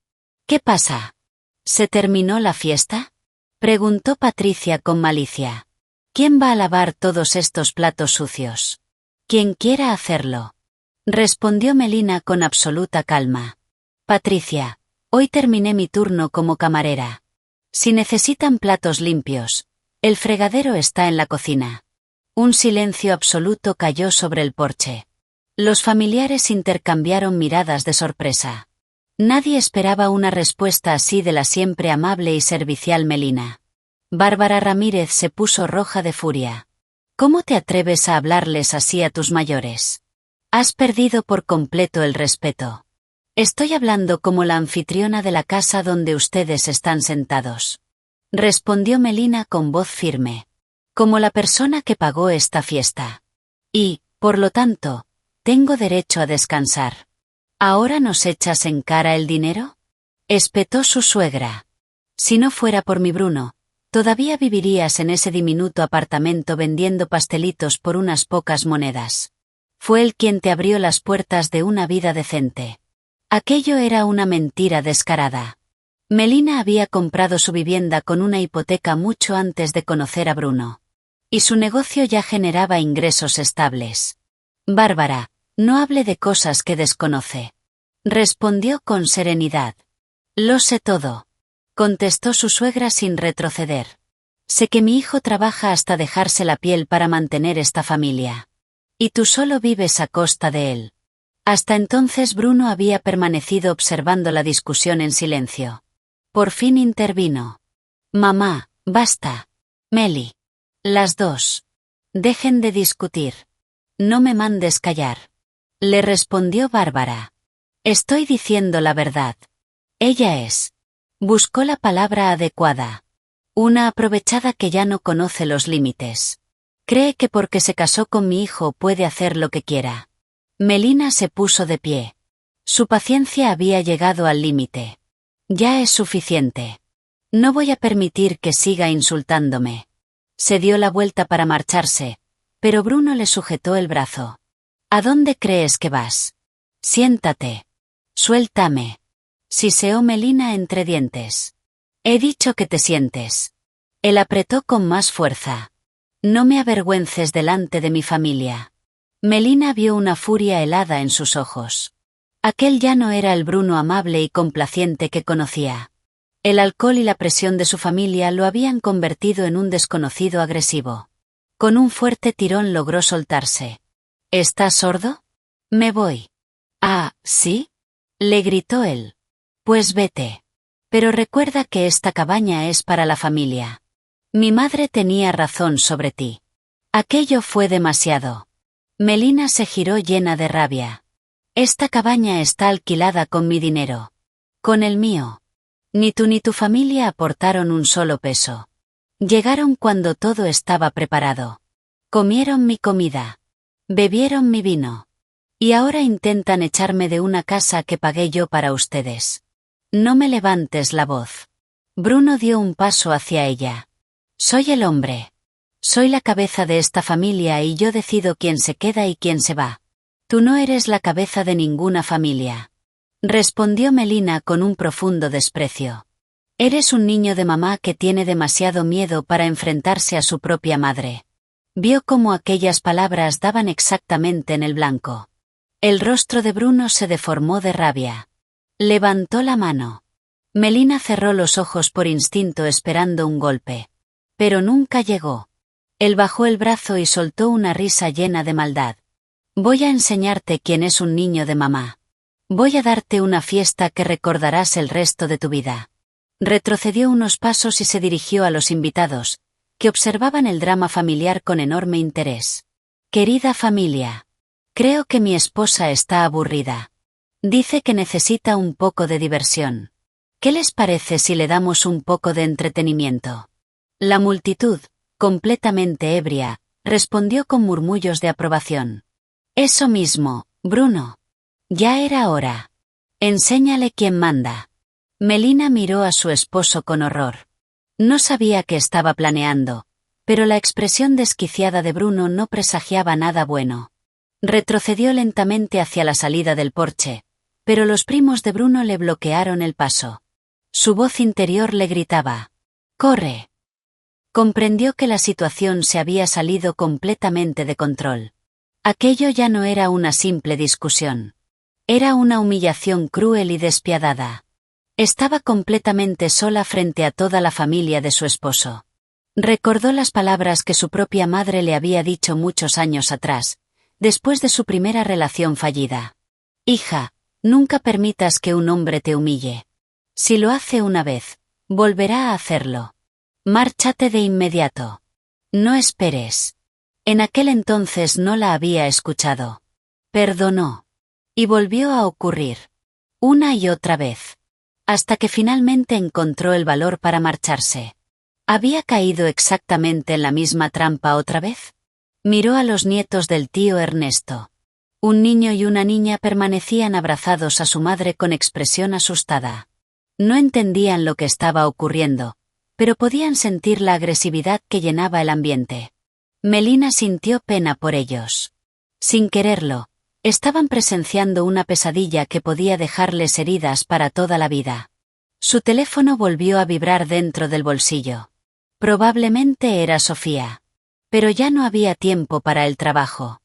¿Qué pasa? ¿Se terminó la fiesta? Preguntó Patricia con malicia. ¿Quién va a lavar todos estos platos sucios? Quien quiera hacerlo. Respondió Melina con absoluta calma. Patricia, hoy terminé mi turno como camarera. Si necesitan platos limpios, el fregadero está en la cocina. Un silencio absoluto cayó sobre el porche. Los familiares intercambiaron miradas de sorpresa. Nadie esperaba una respuesta así de la siempre amable y servicial Melina. Bárbara Ramírez se puso roja de furia. ¿Cómo te atreves a hablarles así a tus mayores? Has perdido por completo el respeto. Estoy hablando como la anfitriona de la casa donde ustedes están sentados. Respondió Melina con voz firme. Como la persona que pagó esta fiesta. Y, por lo tanto, tengo derecho a descansar. ¿Ahora nos echas en cara el dinero? Espetó su suegra. Si no fuera por mi Bruno, todavía vivirías en ese diminuto apartamento vendiendo pastelitos por unas pocas monedas. Fue él quien te abrió las puertas de una vida decente. Aquello era una mentira descarada. Melina había comprado su vivienda con una hipoteca mucho antes de conocer a Bruno. Y su negocio ya generaba ingresos estables. Bárbara, no hable de cosas que desconoce. Respondió con serenidad. Lo sé todo. Contestó su suegra sin retroceder. Sé que mi hijo trabaja hasta dejarse la piel para mantener esta familia. Y tú solo vives a costa de él. Hasta entonces Bruno había permanecido observando la discusión en silencio. Por fin intervino. Mamá, basta. Meli. Las dos. Dejen de discutir. No me mandes callar. Le respondió Bárbara. Estoy diciendo la verdad. Ella es. Buscó la palabra adecuada. Una aprovechada que ya no conoce los límites. Cree que porque se casó con mi hijo puede hacer lo que quiera. Melina se puso de pie. Su paciencia había llegado al límite. Ya es suficiente. No voy a permitir que siga insultándome. Se dio la vuelta para marcharse, pero Bruno le sujetó el brazo. ¿A dónde crees que vas? Siéntate. Suéltame. Siseó Melina entre dientes. He dicho que te sientes. Él apretó con más fuerza. No me avergüences delante de mi familia. Melina vio una furia helada en sus ojos. Aquel ya no era el Bruno amable y complaciente que conocía. El alcohol y la presión de su familia lo habían convertido en un desconocido agresivo. Con un fuerte tirón logró soltarse. ¿Estás sordo? Me voy. Ah, ¿sí? Le gritó él. Pues vete. Pero recuerda que esta cabaña es para la familia. Mi madre tenía razón sobre ti. Aquello fue demasiado. Melina se giró llena de rabia. Esta cabaña está alquilada con mi dinero. Con el mío. Ni tú ni tu familia aportaron un solo peso. Llegaron cuando todo estaba preparado. Comieron mi comida. Bebieron mi vino. Y ahora intentan echarme de una casa que pagué yo para ustedes. No me levantes la voz. Bruno dio un paso hacia ella. Soy el hombre. Soy la cabeza de esta familia y yo decido quién se queda y quién se va. Tú no eres la cabeza de ninguna familia. Respondió Melina con un profundo desprecio. Eres un niño de mamá que tiene demasiado miedo para enfrentarse a su propia madre. Vio cómo aquellas palabras daban exactamente en el blanco. El rostro de Bruno se deformó de rabia. Levantó la mano. Melina cerró los ojos por instinto esperando un golpe. Pero nunca llegó. Él bajó el brazo y soltó una risa llena de maldad. Voy a enseñarte quién es un niño de mamá. Voy a darte una fiesta que recordarás el resto de tu vida. Retrocedió unos pasos y se dirigió a los invitados, que observaban el drama familiar con enorme interés. Querida familia. Creo que mi esposa está aburrida. Dice que necesita un poco de diversión. ¿Qué les parece si le damos un poco de entretenimiento? La multitud, completamente ebria, respondió con murmullos de aprobación. Eso mismo, Bruno. Ya era hora. Enséñale quién manda. Melina miró a su esposo con horror. No sabía qué estaba planeando, pero la expresión desquiciada de Bruno no presagiaba nada bueno. Retrocedió lentamente hacia la salida del porche, pero los primos de Bruno le bloquearon el paso. Su voz interior le gritaba: ¡corre! Comprendió que la situación se había salido completamente de control. Aquello ya no era una simple discusión. Era una humillación cruel y despiadada. Estaba completamente sola frente a toda la familia de su esposo. Recordó las palabras que su propia madre le había dicho muchos años atrás, después de su primera relación fallida. Hija, nunca permitas que un hombre te humille. Si lo hace una vez, volverá a hacerlo. Márchate de inmediato. No esperes. En aquel entonces no la había escuchado. Perdonó. Y volvió a ocurrir. Una y otra vez. Hasta que finalmente encontró el valor para marcharse. ¿Había caído exactamente en la misma trampa otra vez? Miró a los nietos del tío Ernesto. Un niño y una niña permanecían abrazados a su madre con expresión asustada. No entendían lo que estaba ocurriendo, pero podían sentir la agresividad que llenaba el ambiente. Melina sintió pena por ellos. Sin quererlo, estaban presenciando una pesadilla que podía dejarles heridas para toda la vida. Su teléfono volvió a vibrar dentro del bolsillo. Probablemente era Sofía. Pero ya no había tiempo para el trabajo.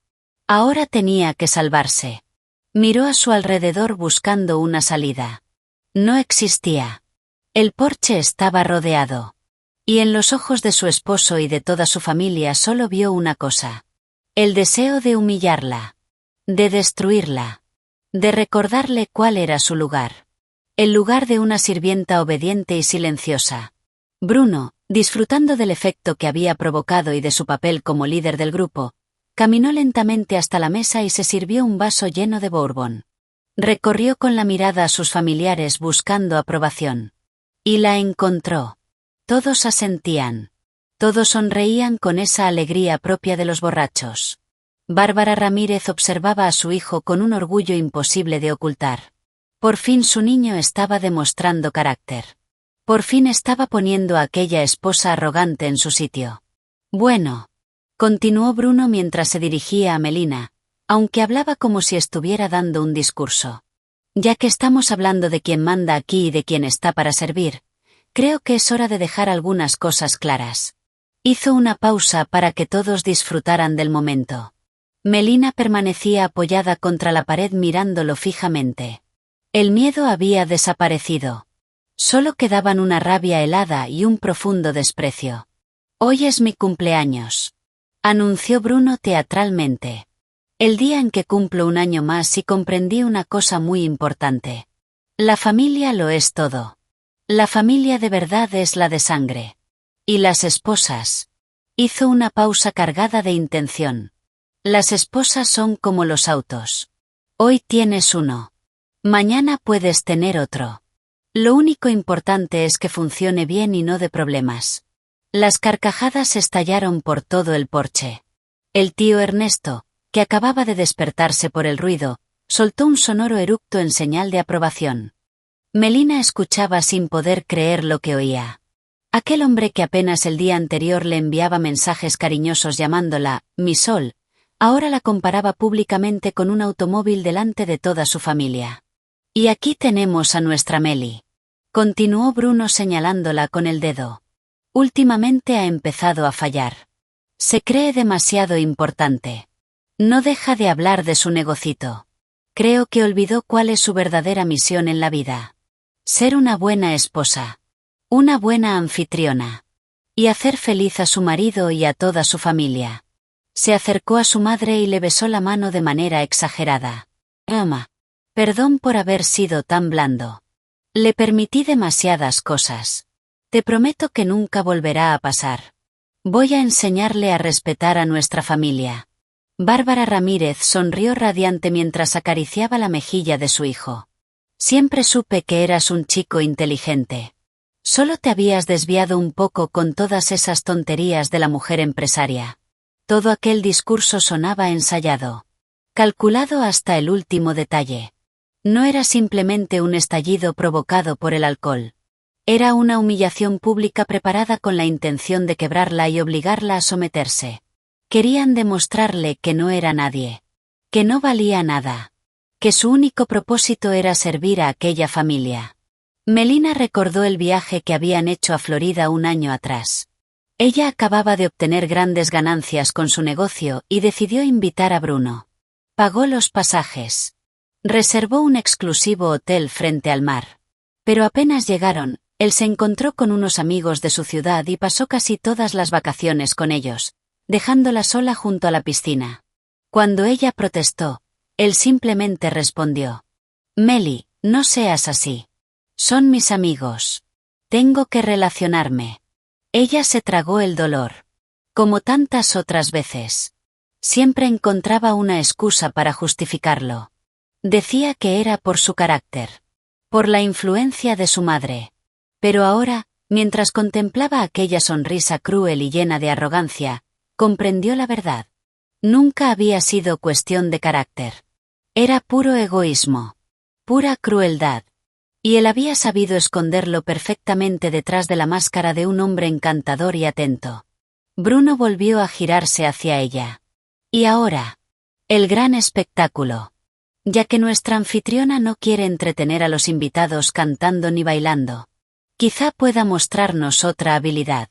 Ahora tenía que salvarse. Miró a su alrededor buscando una salida. No existía. El porche estaba rodeado. Y en los ojos de su esposo y de toda su familia solo vio una cosa. El deseo de humillarla. De destruirla. De recordarle cuál era su lugar. El lugar de una sirvienta obediente y silenciosa. Bruno, disfrutando del efecto que había provocado y de su papel como líder del grupo, caminó lentamente hasta la mesa y se sirvió un vaso lleno de bourbon. Recorrió con la mirada a sus familiares buscando aprobación. Y la encontró. Todos asentían. Todos sonreían con esa alegría propia de los borrachos. Bárbara Ramírez observaba a su hijo con un orgullo imposible de ocultar. Por fin su niño estaba demostrando carácter. Por fin estaba poniendo a aquella esposa arrogante en su sitio. Bueno, continuó Bruno mientras se dirigía a Melina, aunque hablaba como si estuviera dando un discurso. Ya que estamos hablando de quién manda aquí y de quién está para servir, creo que es hora de dejar algunas cosas claras. Hizo una pausa para que todos disfrutaran del momento. Melina permanecía apoyada contra la pared mirándolo fijamente. El miedo había desaparecido. Solo quedaban una rabia helada y un profundo desprecio. Hoy es mi cumpleaños, anunció Bruno teatralmente. El día en que cumplo un año más y comprendí una cosa muy importante. La familia lo es todo. La familia de verdad es la de sangre. ¿Y las esposas? Hizo una pausa cargada de intención. Las esposas son como los autos. Hoy tienes uno. Mañana puedes tener otro. Lo único importante es que funcione bien y no de problemas. Las carcajadas estallaron por todo el porche. El tío Ernesto, que acababa de despertarse por el ruido, soltó un sonoro eructo en señal de aprobación. Melina escuchaba sin poder creer lo que oía. Aquel hombre que apenas el día anterior le enviaba mensajes cariñosos llamándola «mi sol», ahora la comparaba públicamente con un automóvil delante de toda su familia. «Y aquí tenemos a nuestra Meli», continuó Bruno señalándola con el dedo. «Últimamente ha empezado a fallar. Se cree demasiado importante. No deja de hablar de su negocito. Creo que olvidó cuál es su verdadera misión en la vida. Ser una buena esposa. Una buena anfitriona. Y hacer feliz a su marido y a toda su familia». Se acercó a su madre y le besó la mano de manera exagerada. «Ama. Perdón por haber sido tan blando. Le permití demasiadas cosas. Te prometo que nunca volverá a pasar. Voy a enseñarle a respetar a nuestra familia». Bárbara Ramírez sonrió radiante mientras acariciaba la mejilla de su hijo. «Siempre supe que eras un chico inteligente. Solo te habías desviado un poco con todas esas tonterías de la mujer empresaria». Todo aquel discurso sonaba ensayado. Calculado hasta el último detalle. No era simplemente un estallido provocado por el alcohol. Era una humillación pública preparada con la intención de quebrarla y obligarla a someterse. Querían demostrarle que no era nadie. Que no valía nada. Que su único propósito era servir a aquella familia. Melina recordó el viaje que habían hecho a Florida un año atrás. Ella acababa de obtener grandes ganancias con su negocio y decidió invitar a Bruno. Pagó los pasajes. Reservó un exclusivo hotel frente al mar. Pero apenas llegaron, él se encontró con unos amigos de su ciudad y pasó casi todas las vacaciones con ellos, dejándola sola junto a la piscina. Cuando ella protestó, él simplemente respondió: «Meli, no seas así. Son mis amigos. Tengo que relacionarme». Ella se tragó el dolor. Como tantas otras veces. Siempre encontraba una excusa para justificarlo. Decía que era por su carácter. Por la influencia de su madre. Pero ahora, mientras contemplaba aquella sonrisa cruel y llena de arrogancia, comprendió la verdad. Nunca había sido cuestión de carácter. Era puro egoísmo. Pura crueldad. Y él había sabido esconderlo perfectamente detrás de la máscara de un hombre encantador y atento. Bruno volvió a girarse hacia ella. Y ahora, el gran espectáculo. Ya que nuestra anfitriona no quiere entretener a los invitados cantando ni bailando. Quizá pueda mostrarnos otra habilidad.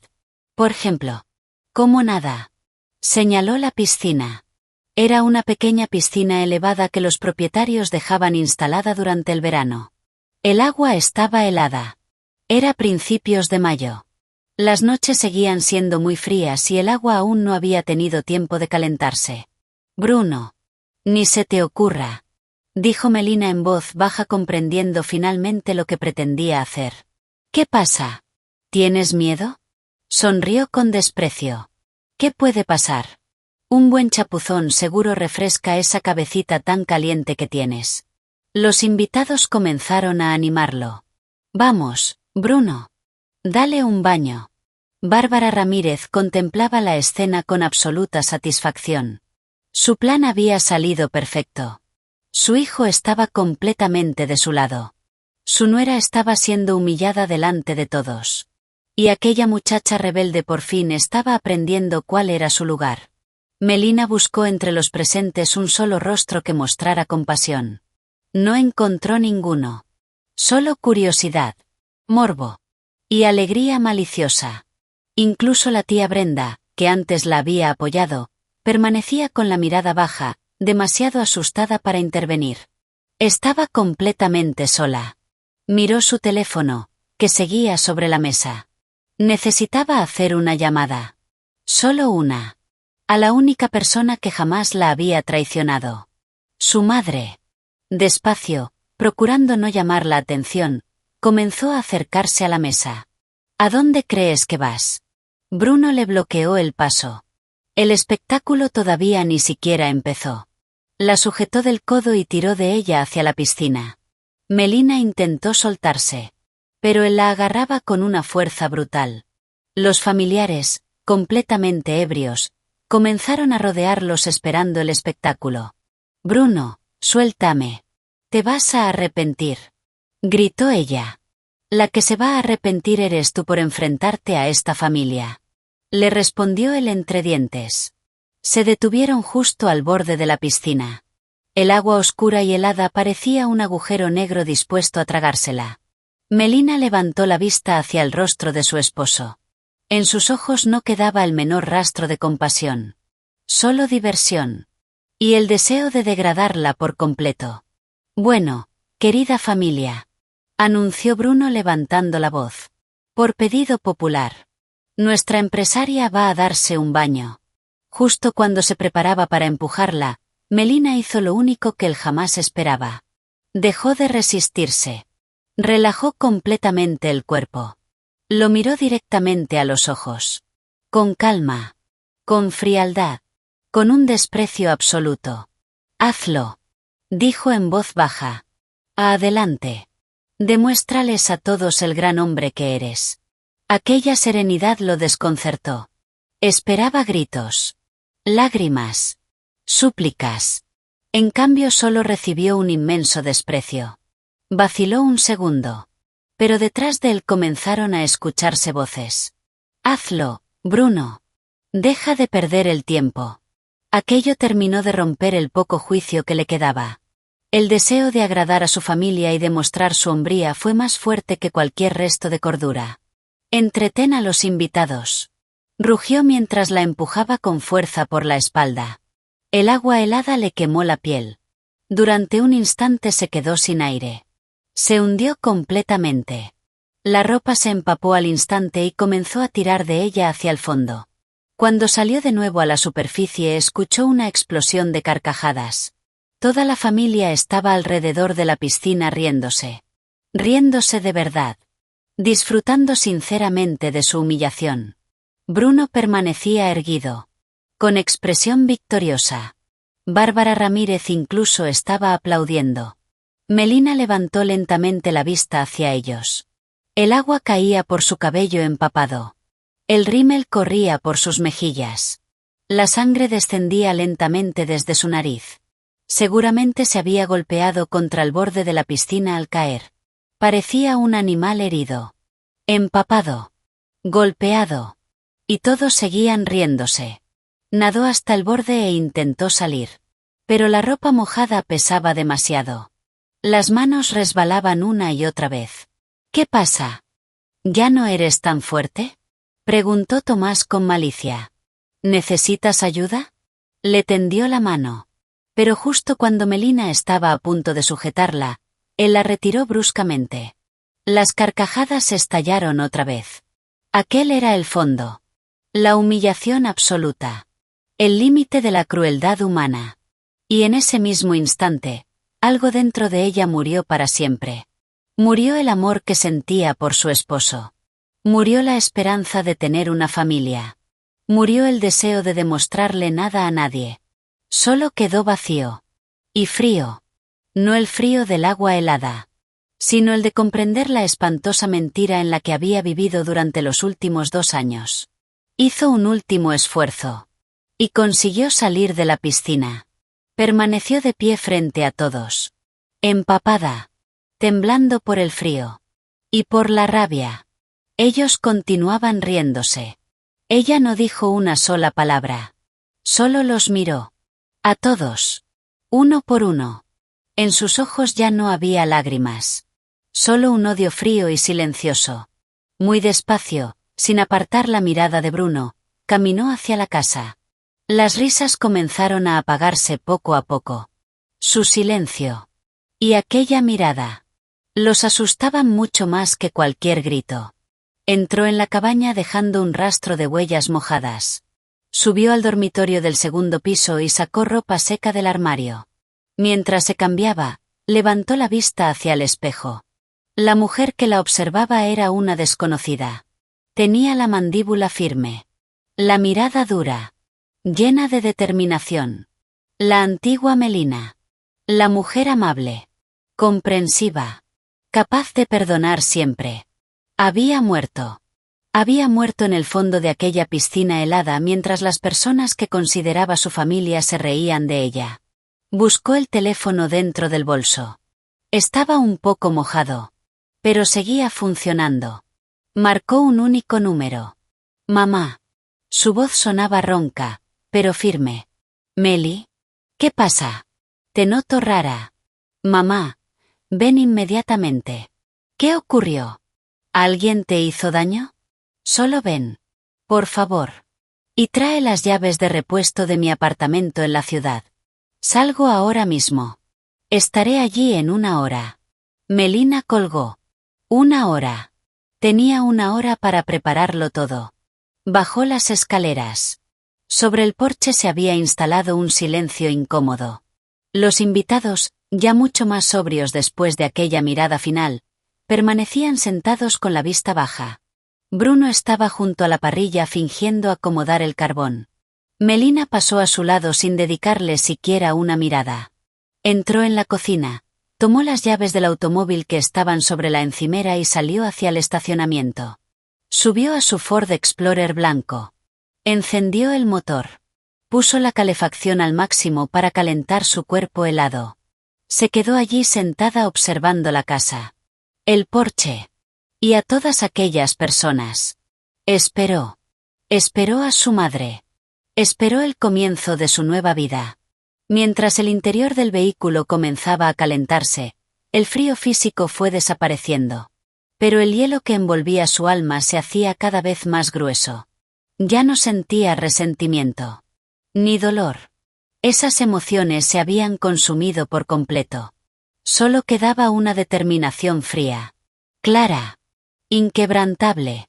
Por ejemplo, ¿cómo nada? Señaló la piscina. Era una pequeña piscina elevada que los propietarios dejaban instalada durante el verano. El agua estaba helada. Era principios de mayo. Las noches seguían siendo muy frías y el agua aún no había tenido tiempo de calentarse. «Bruno. Ni se te ocurra», dijo Melina en voz baja, comprendiendo finalmente lo que pretendía hacer. «¿Qué pasa? ¿Tienes miedo?». Sonrió con desprecio. «¿Qué puede pasar? Un buen chapuzón seguro refresca esa cabecita tan caliente que tienes». Los invitados comenzaron a animarlo. «Vamos, Bruno. Dale un baño». Bárbara Ramírez contemplaba la escena con absoluta satisfacción. Su plan había salido perfecto. Su hijo estaba completamente de su lado. Su nuera estaba siendo humillada delante de todos. Y aquella muchacha rebelde por fin estaba aprendiendo cuál era su lugar. Melina buscó entre los presentes un solo rostro que mostrara compasión. No encontró ninguno. Solo curiosidad, morbo y alegría maliciosa. Incluso la tía Brenda, que antes la había apoyado, permanecía con la mirada baja, demasiado asustada para intervenir. Estaba completamente sola. Miró su teléfono, que seguía sobre la mesa. Necesitaba hacer una llamada. Solo una. A la única persona que jamás la había traicionado. Su madre. Despacio, procurando no llamar la atención, comenzó a acercarse a la mesa. ¿A dónde crees que vas? Bruno le bloqueó el paso. El espectáculo todavía ni siquiera empezó. La sujetó del codo y tiró de ella hacia la piscina. Melina intentó soltarse. Pero él la agarraba con una fuerza brutal. Los familiares, completamente ebrios, comenzaron a rodearlos esperando el espectáculo. «Bruno, suéltame. Te vas a arrepentir», gritó ella. «La que se va a arrepentir eres tú por enfrentarte a esta familia», le respondió él entre dientes. Se detuvieron justo al borde de la piscina. El agua oscura y helada parecía un agujero negro dispuesto a tragársela. Melina levantó la vista hacia el rostro de su esposo. En sus ojos no quedaba el menor rastro de compasión. Solo diversión. Y el deseo de degradarla por completo. «Bueno, querida familia», anunció Bruno levantando la voz. «Por pedido popular. Nuestra empresaria va a darse un baño». Justo cuando se preparaba para empujarla, Melina hizo lo único que él jamás esperaba. Dejó de resistirse. Relajó completamente el cuerpo. Lo miró directamente a los ojos. Con calma. Con frialdad. Con un desprecio absoluto. «Hazlo», dijo en voz baja. «Adelante. Demuéstrales a todos el gran hombre que eres». Aquella serenidad lo desconcertó. Esperaba gritos. Lágrimas. Súplicas. En cambio solo recibió un inmenso desprecio. Vaciló un segundo. Pero detrás de él comenzaron a escucharse voces. «Hazlo, Bruno. Deja de perder el tiempo». Aquello terminó de romper el poco juicio que le quedaba. El deseo de agradar a su familia y demostrar su hombría fue más fuerte que cualquier resto de cordura. «Entretén a los invitados», rugió mientras la empujaba con fuerza por la espalda. El agua helada le quemó la piel. Durante un instante se quedó sin aire. Se hundió completamente. La ropa se empapó al instante y comenzó a tirar de ella hacia el fondo. Cuando salió de nuevo a la superficie escuchó una explosión de carcajadas. Toda la familia estaba alrededor de la piscina riéndose. Riéndose de verdad. Disfrutando sinceramente de su humillación. Bruno permanecía erguido. Con expresión victoriosa. Bárbara Ramírez incluso estaba aplaudiendo. Melina levantó lentamente la vista hacia ellos. El agua caía por su cabello empapado. El rímel corría por sus mejillas. La sangre descendía lentamente desde su nariz. Seguramente se había golpeado contra el borde de la piscina al caer. Parecía un animal herido. Empapado. Golpeado. Y todos seguían riéndose. Nadó hasta el borde e intentó salir. Pero la ropa mojada pesaba demasiado. Las manos resbalaban una y otra vez. «¿Qué pasa? ¿Ya no eres tan fuerte?», preguntó Tomás con malicia. «¿Necesitas ayuda?». Le tendió la mano. Pero justo cuando Melina estaba a punto de sujetarla, él la retiró bruscamente. Las carcajadas estallaron otra vez. Aquel era el fondo. La humillación absoluta. El límite de la crueldad humana. Y en ese mismo instante, algo dentro de ella murió para siempre. Murió el amor que sentía por su esposo. Murió la esperanza de tener una familia. Murió el deseo de demostrarle nada a nadie. Solo quedó vacío. Y frío. No el frío del agua helada, sino el de comprender la espantosa mentira en la que había vivido durante los últimos 2 años. Hizo un último esfuerzo. Y consiguió salir de la piscina. Permaneció de pie frente a todos. Empapada. Temblando por el frío. Y por la rabia. Ellos continuaban riéndose. Ella no dijo una sola palabra. Solo los miró. A todos. Uno por uno. En sus ojos ya no había lágrimas. Solo un odio frío y silencioso. Muy despacio, sin apartar la mirada de Bruno, caminó hacia la casa. Las risas comenzaron a apagarse poco a poco. Su silencio. Y aquella mirada. Los asustaban mucho más que cualquier grito. Entró en la cabaña dejando un rastro de huellas mojadas. Subió al dormitorio del segundo piso y sacó ropa seca del armario. Mientras se cambiaba, levantó la vista hacia el espejo. La mujer que la observaba era una desconocida. Tenía la mandíbula firme. La mirada dura. Llena de determinación. La antigua Melina. La mujer amable. Comprensiva. Capaz de perdonar siempre. Había muerto. Había muerto en el fondo de aquella piscina helada mientras las personas que consideraba su familia se reían de ella. Buscó el teléfono dentro del bolso. Estaba un poco mojado, pero seguía funcionando. Marcó un único número. Mamá. Su voz sonaba ronca, pero firme. Meli. ¿Qué pasa? Te noto rara. Mamá. Ven inmediatamente. ¿Qué ocurrió? ¿Alguien te hizo daño? Solo ven. Por favor. Y trae las llaves de repuesto de mi apartamento en la ciudad. Salgo ahora mismo. Estaré allí en 1 hora. Melina colgó. 1 hora. Tenía 1 hora para prepararlo todo. Bajó las escaleras. Sobre el porche se había instalado un silencio incómodo. Los invitados, ya mucho más sobrios después de aquella mirada final, permanecían sentados con la vista baja. Bruno estaba junto a la parrilla fingiendo acomodar el carbón. Melina pasó a su lado sin dedicarle siquiera una mirada. Entró en la cocina, tomó las llaves del automóvil que estaban sobre la encimera y salió hacia el estacionamiento. Subió a su Ford Explorer blanco. Encendió el motor. Puso la calefacción al máximo para calentar su cuerpo helado. Se quedó allí sentada observando la casa. El porche. Y a todas aquellas personas. Esperó. Esperó a su madre. Esperó el comienzo de su nueva vida. Mientras el interior del vehículo comenzaba a calentarse, el frío físico fue desapareciendo. Pero el hielo que envolvía su alma se hacía cada vez más grueso. Ya no sentía resentimiento. Ni dolor. Esas emociones se habían consumido por completo. Solo quedaba una determinación fría. Clara. Inquebrantable.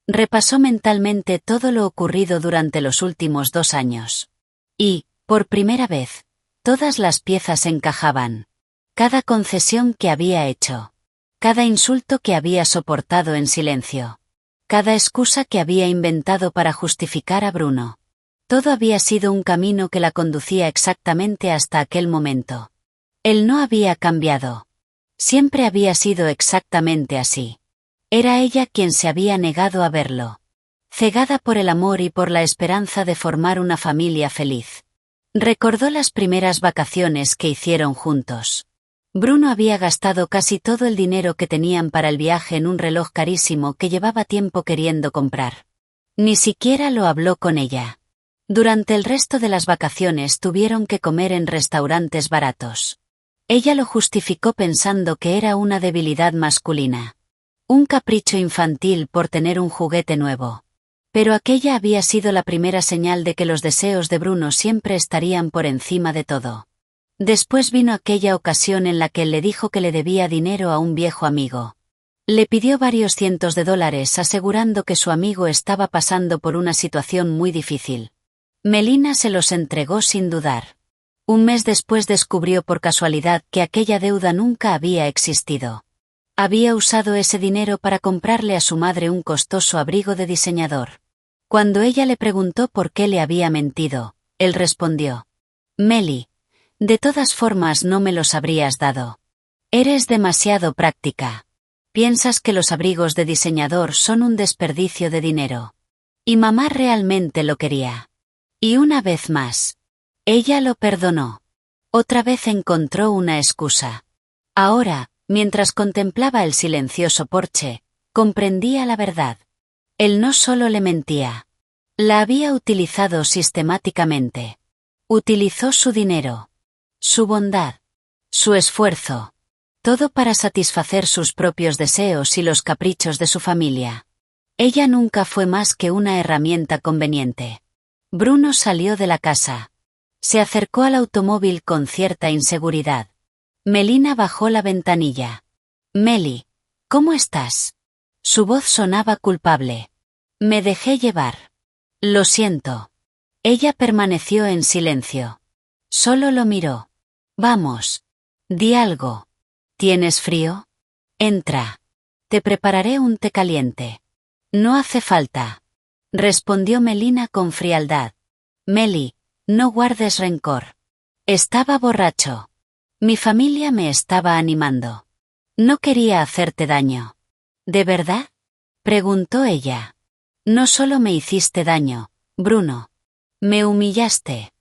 Repasó mentalmente todo lo ocurrido durante los últimos 2 años. Y, por primera vez, todas las piezas encajaban. Cada concesión que había hecho. Cada insulto que había soportado en silencio. Cada excusa que había inventado para justificar a Bruno. Todo había sido un camino que la conducía exactamente hasta aquel momento. Él no había cambiado. Siempre había sido exactamente así. Era ella quien se había negado a verlo. Cegada por el amor y por la esperanza de formar una familia feliz. Recordó las primeras vacaciones que hicieron juntos. Bruno había gastado casi todo el dinero que tenían para el viaje en un reloj carísimo que llevaba tiempo queriendo comprar. Ni siquiera lo habló con ella. Durante el resto de las vacaciones tuvieron que comer en restaurantes baratos. Ella lo justificó pensando que era una debilidad masculina. Un capricho infantil por tener un juguete nuevo. Pero aquella había sido la primera señal de que los deseos de Bruno siempre estarían por encima de todo. Después vino aquella ocasión en la que él le dijo que le debía dinero a un viejo amigo. Le pidió varios cientos de dólares asegurando que su amigo estaba pasando por una situación muy difícil. Melina se los entregó sin dudar. Un mes después descubrió por casualidad que aquella deuda nunca había existido. Había usado ese dinero para comprarle a su madre un costoso abrigo de diseñador. Cuando ella le preguntó por qué le había mentido, él respondió: Meli, de todas formas no me los habrías dado. Eres demasiado práctica. Piensas que los abrigos de diseñador son un desperdicio de dinero. Y mamá realmente lo quería. Y una vez más. Ella lo perdonó. Otra vez encontró una excusa. Ahora, mientras contemplaba el silencioso porche, comprendía la verdad. Él no solo le mentía. La había utilizado sistemáticamente. Utilizó su dinero. Su bondad. Su esfuerzo. Todo para satisfacer sus propios deseos y los caprichos de su familia. Ella nunca fue más que una herramienta conveniente. Bruno salió de la casa. Se acercó al automóvil con cierta inseguridad. Melina bajó la ventanilla. Meli, ¿cómo estás? Su voz sonaba culpable. Me dejé llevar. Lo siento. Ella permaneció en silencio. Solo lo miró. Vamos. Di algo. ¿Tienes frío? Entra. Te prepararé un té caliente. No hace falta. Respondió Melina con frialdad. Meli, no guardes rencor. Estaba borracho. Mi familia me estaba animando. No quería hacerte daño. ¿De verdad? Preguntó ella. No solo me hiciste daño, Bruno. Me humillaste.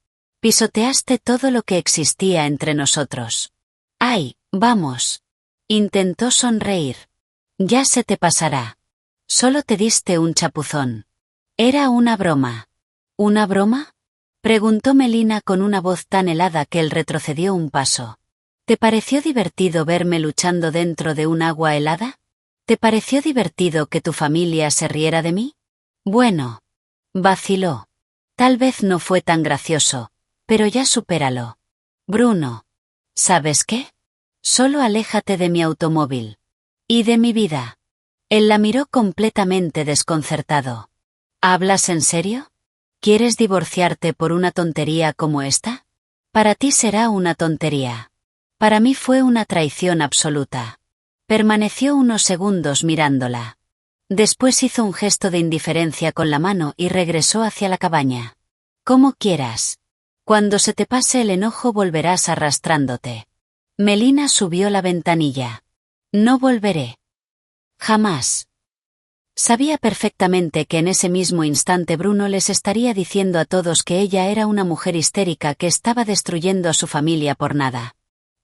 Pisoteaste todo lo que existía entre nosotros. ¡Ay, vamos! Intentó sonreír. Ya se te pasará. Solo te diste un chapuzón. Era una broma. ¿Una broma? Preguntó Melina con una voz tan helada que él retrocedió un paso. ¿Te pareció divertido verme luchando dentro de un agua helada? ¿Te pareció divertido que tu familia se riera de mí? Bueno. Vaciló. Tal vez no fue tan gracioso, pero ya supéralo. Bruno. ¿Sabes qué? Solo aléjate de mi automóvil. Y de mi vida. Él la miró completamente desconcertado. ¿Hablas en serio? ¿Quieres divorciarte por una tontería como esta? Para ti será una tontería. Para mí fue una traición absoluta. Permaneció unos segundos mirándola. Después hizo un gesto de indiferencia con la mano y regresó hacia la cabaña. Como quieras. Cuando se te pase el enojo volverás arrastrándote. Melina subió la ventanilla. No volveré. Jamás. Sabía perfectamente que en ese mismo instante Bruno les estaría diciendo a todos que ella era una mujer histérica que estaba destruyendo a su familia por nada.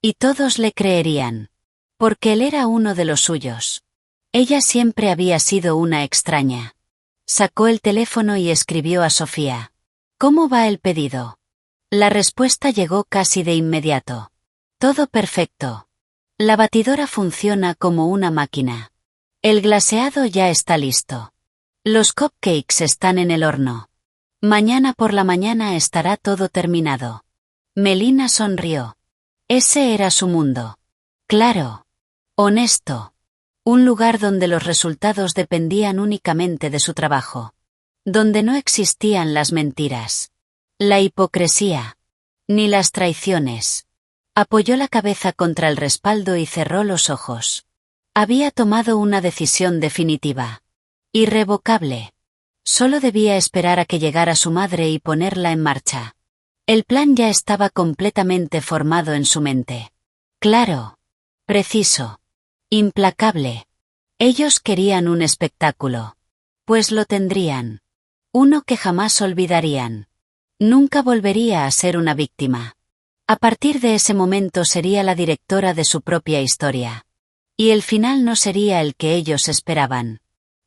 Y todos le creerían. Porque él era uno de los suyos. Ella siempre había sido una extraña. Sacó el teléfono y escribió a Sofía. ¿Cómo va el pedido? La respuesta llegó casi de inmediato. Todo perfecto. La batidora funciona como una máquina. El glaseado ya está listo. Los cupcakes están en el horno. Mañana por la mañana estará todo terminado. Melina sonrió. Ese era su mundo. Claro. Honesto. Un lugar donde los resultados dependían únicamente de su trabajo. Donde no existían las mentiras. La hipocresía. Ni las traiciones. Apoyó la cabeza contra el respaldo y cerró los ojos. Había tomado una decisión definitiva. Irrevocable. Solo debía esperar a que llegara su madre y ponerla en marcha. El plan ya estaba completamente formado en su mente. Claro. Preciso. Implacable. Ellos querían un espectáculo. Pues lo tendrían. Uno que jamás olvidarían. Nunca volvería a ser una víctima. A partir de ese momento sería la directora de su propia historia. Y el final no sería el que ellos esperaban.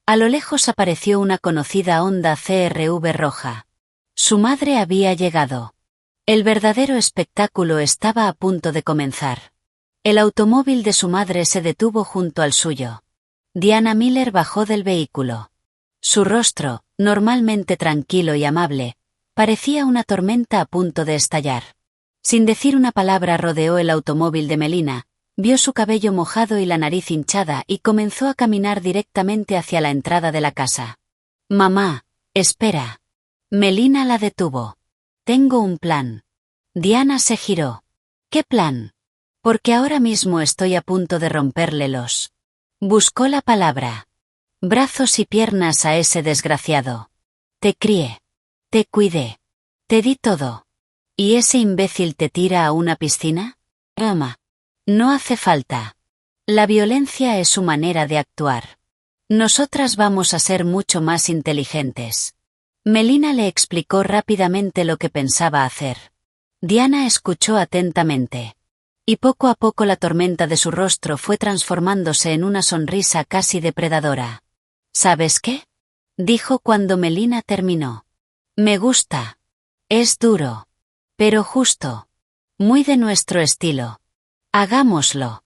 A lo lejos apareció una conocida Honda CR-V roja. Su madre había llegado. El verdadero espectáculo estaba a punto de comenzar. El automóvil de su madre se detuvo junto al suyo. Diana Miller bajó del vehículo. Su rostro, normalmente tranquilo y amable, parecía una tormenta a punto de estallar. Sin decir una palabra rodeó el automóvil de Melina, vio su cabello mojado y la nariz hinchada y comenzó a caminar directamente hacia la entrada de la casa. Mamá, espera. Melina la detuvo. Tengo un plan. Diana se giró. ¿Qué plan? Porque ahora mismo estoy a punto de romperle los. Buscó la palabra. Brazos y piernas a ese desgraciado. Te crié. Te cuidé. Te di todo. ¿Y ese imbécil te tira a una piscina? Mamá. No hace falta. La violencia es su manera de actuar. Nosotras vamos a ser mucho más inteligentes. Melina le explicó rápidamente lo que pensaba hacer. Diana escuchó atentamente. Y poco a poco la tormenta de su rostro fue transformándose en una sonrisa casi depredadora. ¿Sabes qué? Dijo cuando Melina terminó. Me gusta. Es duro. Pero justo. Muy de nuestro estilo. Hagámoslo.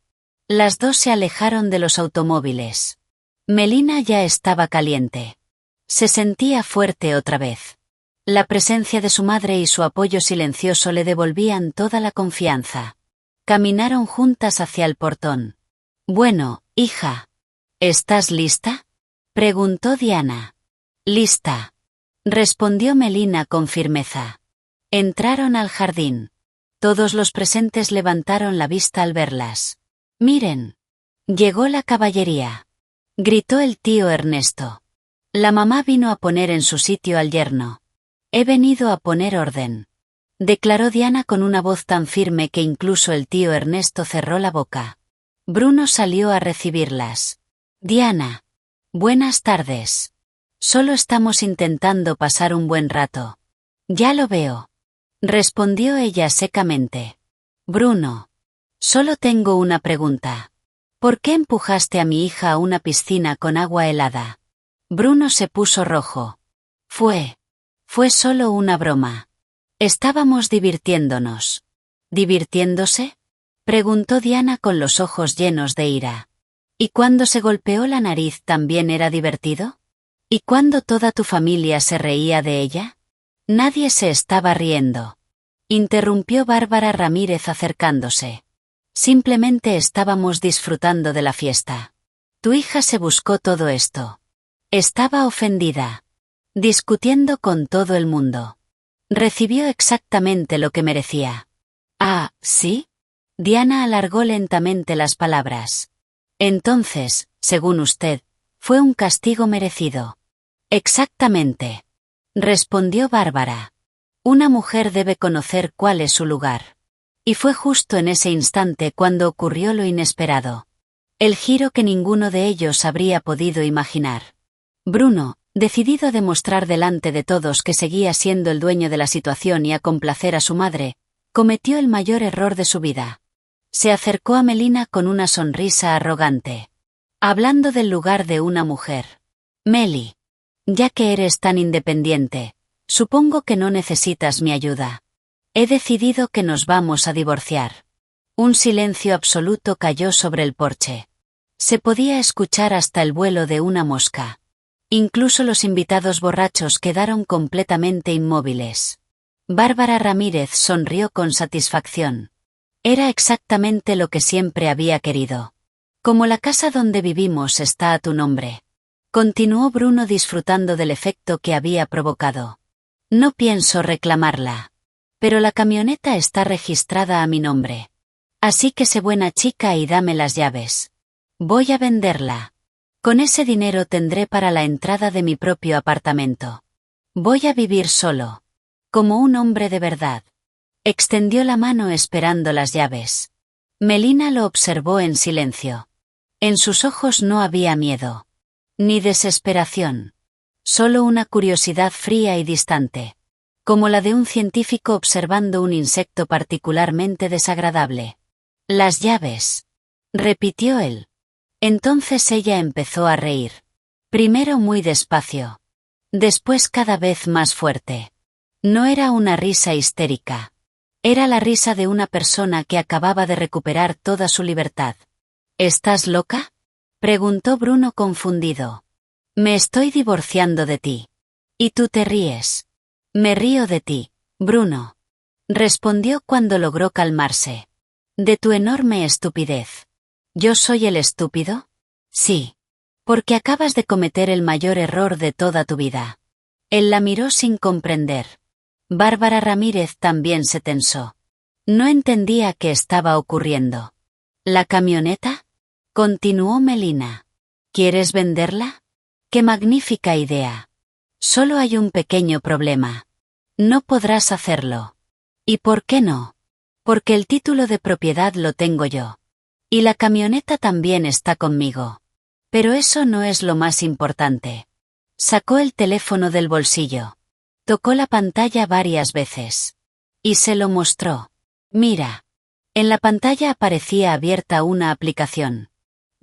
Las dos se alejaron de los automóviles. Melina ya estaba caliente. Se sentía fuerte otra vez. La presencia de su madre y su apoyo silencioso le devolvían toda la confianza. Caminaron juntas hacia el portón. Bueno, hija. ¿Estás lista? Preguntó Diana. Lista. Respondió Melina con firmeza. Entraron al jardín. Todos los presentes levantaron la vista al verlas. Miren. Llegó la caballería. Gritó el tío Ernesto. La mamá vino a poner en su sitio al yerno. He venido a poner orden. Declaró Diana con una voz tan firme que incluso el tío Ernesto cerró la boca. Bruno salió a recibirlas. Diana. Buenas tardes. Solo estamos intentando pasar un buen rato. Ya lo veo. Respondió ella secamente. Bruno. Solo tengo una pregunta. ¿Por qué empujaste a mi hija a una piscina con agua helada? Bruno se puso rojo. Fue solo una broma. Estábamos divirtiéndonos. ¿Divirtiéndose? Preguntó Diana con los ojos llenos de ira. ¿Y cuando se golpeó la nariz también era divertido? ¿Y cuando toda tu familia se reía de ella? Nadie se estaba riendo. Interrumpió Bárbara Ramírez acercándose. Simplemente estábamos disfrutando de la fiesta. Tu hija se buscó todo esto. Estaba ofendida. Discutiendo con todo el mundo. Recibió exactamente lo que merecía. Ah, ¿sí? Diana alargó lentamente las palabras. Entonces, según usted, fue un castigo merecido. Exactamente. Respondió Bárbara. Una mujer debe conocer cuál es su lugar. Y fue justo en ese instante cuando ocurrió lo inesperado. El giro que ninguno de ellos habría podido imaginar. Bruno, decidido a demostrar delante de todos que seguía siendo el dueño de la situación y a complacer a su madre, cometió el mayor error de su vida. Se acercó a Melina con una sonrisa arrogante. Hablando del lugar de una mujer. Meli. Ya que eres tan independiente, supongo que no necesitas mi ayuda. He decidido que nos vamos a divorciar. Un silencio absoluto cayó sobre el porche. Se podía escuchar hasta el vuelo de una mosca. Incluso los invitados borrachos quedaron completamente inmóviles. Bárbara Ramírez sonrió con satisfacción. Era exactamente lo que siempre había querido. Como la casa donde vivimos está a tu nombre. Continuó Bruno disfrutando del efecto que había provocado. No pienso reclamarla. Pero la camioneta está registrada a mi nombre. Así que sé buena chica y dame las llaves. Voy a venderla. Con ese dinero tendré para la entrada de mi propio apartamento. Voy a vivir solo. Como un hombre de verdad. Extendió la mano esperando las llaves. Melina lo observó en silencio. En sus ojos no había miedo. Ni desesperación. Solo una curiosidad fría y distante. Como la de un científico observando un insecto particularmente desagradable. Las llaves. Repitió él. Entonces ella empezó a reír. Primero muy despacio. Después cada vez más fuerte. No era una risa histérica. Era la risa de una persona que acababa de recuperar toda su libertad. ¿Estás loca? Preguntó Bruno confundido. Me estoy divorciando de ti. Y tú te ríes. Me río de ti, Bruno. Respondió cuando logró calmarse. De tu enorme estupidez. ¿Yo soy el estúpido? Sí. Porque acabas de cometer el mayor error de toda tu vida. Él la miró sin comprender. Bárbara Ramírez también se tensó. No entendía qué estaba ocurriendo. ¿La camioneta? Continuó Melina. ¿Quieres venderla? ¡Qué magnífica idea! Solo hay un pequeño problema. No podrás hacerlo. ¿Y por qué no? Porque el título de propiedad lo tengo yo. Y la camioneta también está conmigo. Pero eso no es lo más importante. Sacó el teléfono del bolsillo. Tocó la pantalla varias veces. Y se lo mostró. Mira. En la pantalla aparecía abierta una aplicación.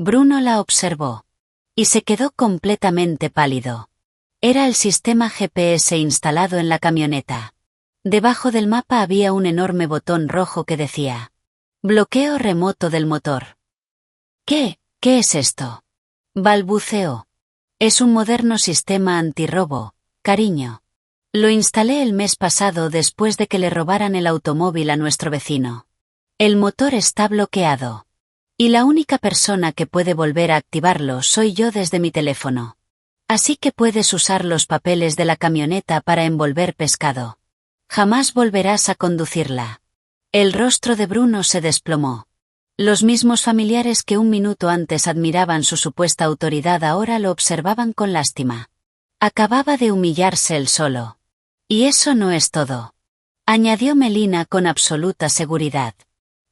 Bruno la observó. Y se quedó completamente pálido. Era el sistema GPS instalado en la camioneta. Debajo del mapa había un enorme botón rojo que decía: bloqueo remoto del motor. ¿Qué es esto? Balbuceó. Es un moderno sistema antirrobo, cariño. Lo instalé el mes pasado después de que le robaran el automóvil a nuestro vecino. El motor está bloqueado. Y la única persona que puede volver a activarlo soy yo desde mi teléfono. Así que puedes usar los papeles de la camioneta para envolver pescado. Jamás volverás a conducirla. El rostro de Bruno se desplomó. Los mismos familiares que un minuto antes admiraban su supuesta autoridad ahora lo observaban con lástima. Acababa de humillarse él solo. Y eso no es todo. Añadió Melina con absoluta seguridad.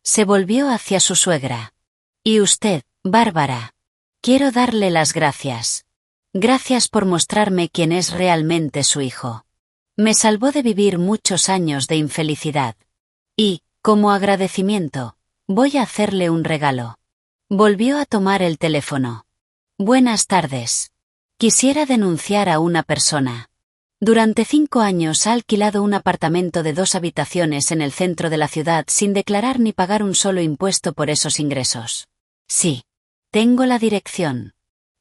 Se volvió hacia su suegra. Y usted, Bárbara. Quiero darle las gracias. Gracias por mostrarme quién es realmente su hijo. Me salvó de vivir muchos años de infelicidad. Y, como agradecimiento, voy a hacerle un regalo. Volvió a tomar el teléfono. Buenas tardes. Quisiera denunciar a una persona. Durante 5 años ha alquilado un apartamento de 2 habitaciones en el centro de la ciudad sin declarar ni pagar un solo impuesto por esos ingresos. Sí. Tengo la dirección.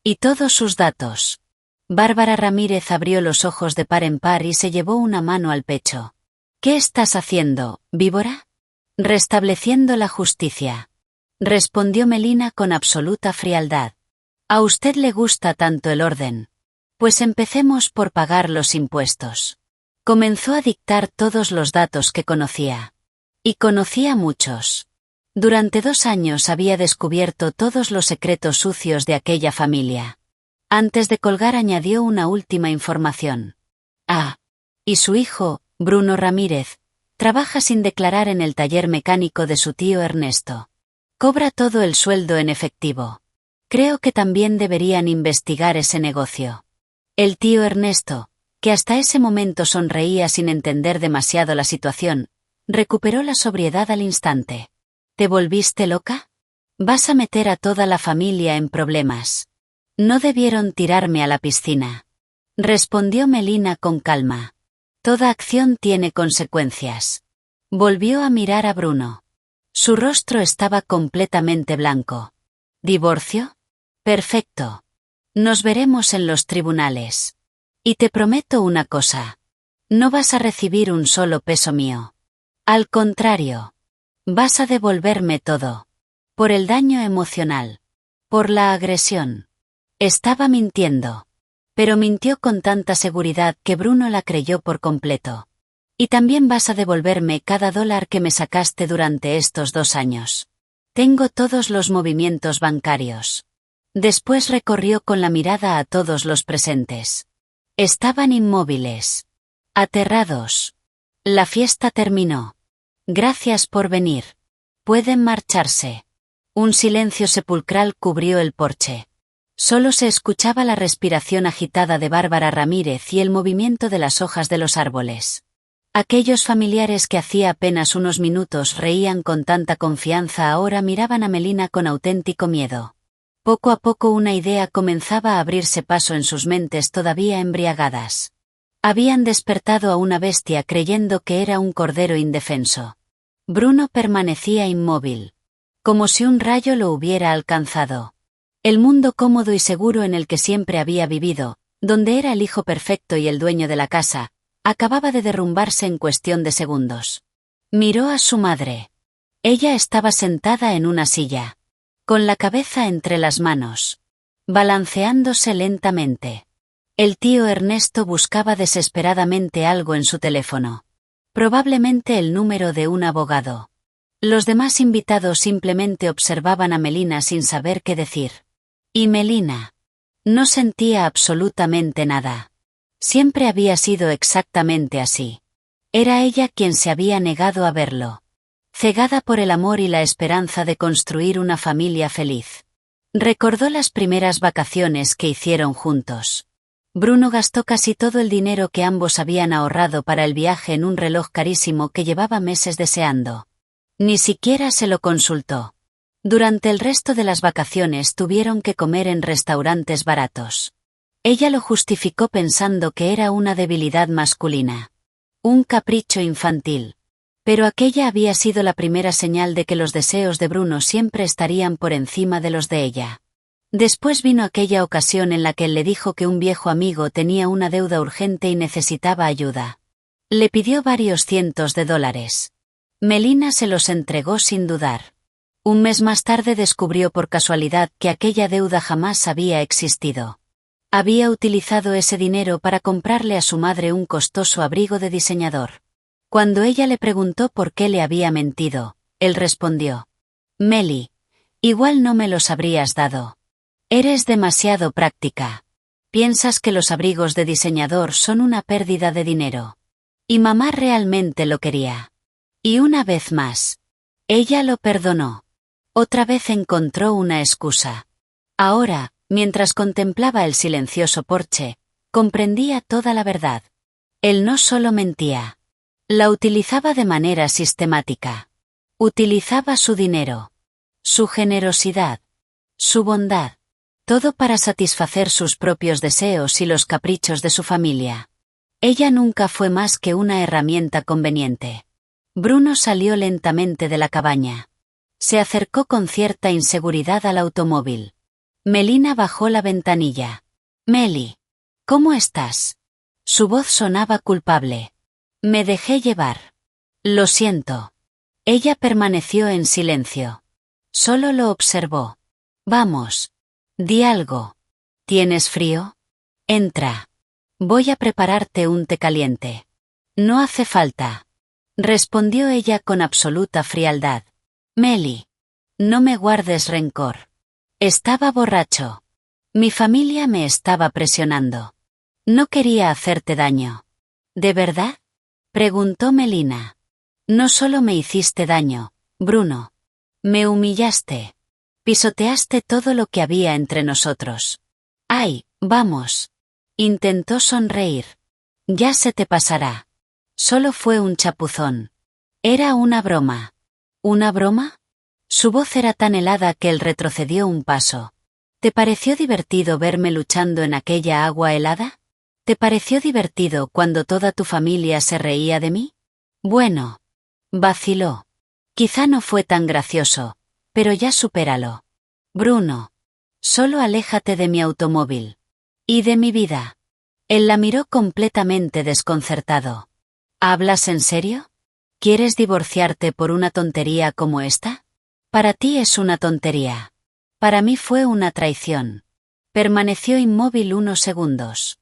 Y todos sus datos. Bárbara Ramírez abrió los ojos de par en par y se llevó una mano al pecho. ¿Qué estás haciendo, víbora? Restableciendo la justicia. Respondió Melina con absoluta frialdad. ¿A usted le gusta tanto el orden? Pues empecemos por pagar los impuestos. Comenzó a dictar todos los datos que conocía. Y conocía muchos. Durante 2 años había descubierto todos los secretos sucios de aquella familia. Antes de colgar añadió una última información. Ah. Y su hijo, Bruno Ramírez, trabaja sin declarar en el taller mecánico de su tío Ernesto. Cobra todo el sueldo en efectivo. Creo que también deberían investigar ese negocio. El tío Ernesto, que hasta ese momento sonreía sin entender demasiado la situación, recuperó la sobriedad al instante. ¿Te volviste loca? Vas a meter a toda la familia en problemas. No debieron tirarme a la piscina. Respondió Melina con calma. Toda acción tiene consecuencias. Volvió a mirar a Bruno. Su rostro estaba completamente blanco. ¿Divorcio? Perfecto. Nos veremos en los tribunales. Y te prometo una cosa. No vas a recibir un solo peso mío. Al contrario. Vas a devolverme todo. Por el daño emocional. Por la agresión. Estaba mintiendo. Pero mintió con tanta seguridad que Bruno la creyó por completo. Y también vas a devolverme cada dólar que me sacaste durante estos 2 años. Tengo todos los movimientos bancarios. Después recorrió con la mirada a todos los presentes. Estaban inmóviles. Aterrados. La fiesta terminó. Gracias por venir. Pueden marcharse. Un silencio sepulcral cubrió el porche. Solo se escuchaba la respiración agitada de Bárbara Ramírez y el movimiento de las hojas de los árboles. Aquellos familiares que hacía apenas unos minutos reían con tanta confianza ahora miraban a Melina con auténtico miedo. Poco a poco una idea comenzaba a abrirse paso en sus mentes todavía embriagadas. Habían despertado a una bestia creyendo que era un cordero indefenso. Bruno permanecía inmóvil. Como si un rayo lo hubiera alcanzado. El mundo cómodo y seguro en el que siempre había vivido, donde era el hijo perfecto y el dueño de la casa, acababa de derrumbarse en cuestión de segundos. Miró a su madre. Ella estaba sentada en una silla. Con la cabeza entre las manos. Balanceándose lentamente. El tío Ernesto buscaba desesperadamente algo en su teléfono. Probablemente el número de un abogado. Los demás invitados simplemente observaban a Melina sin saber qué decir. Y Melina. No sentía absolutamente nada. Siempre había sido exactamente así. Era ella quien se había negado a verlo. Cegada por el amor y la esperanza de construir una familia feliz. Recordó las primeras vacaciones que hicieron juntos. Bruno gastó casi todo el dinero que ambos habían ahorrado para el viaje en un reloj carísimo que llevaba meses deseando. Ni siquiera se lo consultó. Durante el resto de las vacaciones tuvieron que comer en restaurantes baratos. Ella lo justificó pensando que era una debilidad masculina. Un capricho infantil. Pero aquella había sido la primera señal de que los deseos de Bruno siempre estarían por encima de los de ella. Después vino aquella ocasión en la que él le dijo que un viejo amigo tenía una deuda urgente y necesitaba ayuda. Le pidió varios cientos de dólares. Melina se los entregó sin dudar. Un mes más tarde descubrió por casualidad que aquella deuda jamás había existido. Había utilizado ese dinero para comprarle a su madre un costoso abrigo de diseñador. Cuando ella le preguntó por qué le había mentido, él respondió: Meli, igual no me los habrías dado. Eres demasiado práctica. Piensas que los abrigos de diseñador son una pérdida de dinero. Y mamá realmente lo quería. Y una vez más. Ella lo perdonó. Otra vez encontró una excusa. Ahora, Mientras contemplaba el silencioso porche, comprendía toda la verdad. Él no solo mentía. La utilizaba de manera sistemática. Utilizaba su dinero, su generosidad, su bondad, todo para satisfacer sus propios deseos y los caprichos de su familia. Ella nunca fue más que una herramienta conveniente. Bruno salió lentamente de la cabaña. Se acercó con cierta inseguridad al automóvil. Melina bajó la ventanilla. «Meli, ¿cómo estás?» Su voz sonaba culpable. «Me dejé llevar. Lo siento». Ella permaneció en silencio. Solo lo observó. «Vamos. Di algo. ¿Tienes frío? Entra. Voy a prepararte un té caliente». «No hace falta», respondió ella con absoluta frialdad. «Meli, no me guardes rencor. Estaba borracho. Mi familia me estaba presionando. No quería hacerte daño». «¿De verdad?», preguntó Melina. «No solo me hiciste daño, Bruno. Me humillaste. Pisoteaste todo lo que había entre nosotros». «Ay, vamos». Intentó sonreír. «Ya se te pasará. Solo fue un chapuzón. Era una broma». «¿Una broma?». Su voz era tan helada que él retrocedió un paso. «¿Te pareció divertido verme luchando en aquella agua helada? ¿Te pareció divertido cuando toda tu familia se reía de mí?». «Bueno». Vaciló. «Quizá no fue tan gracioso, pero ya supéralo. Bruno. Solo aléjate de mi automóvil. Y de mi vida». Él la miró completamente desconcertado. «¿Hablas en serio? ¿Quieres divorciarte por una tontería como esta? Para ti es una tontería. Para mí fue una traición». Permaneció inmóvil unos segundos.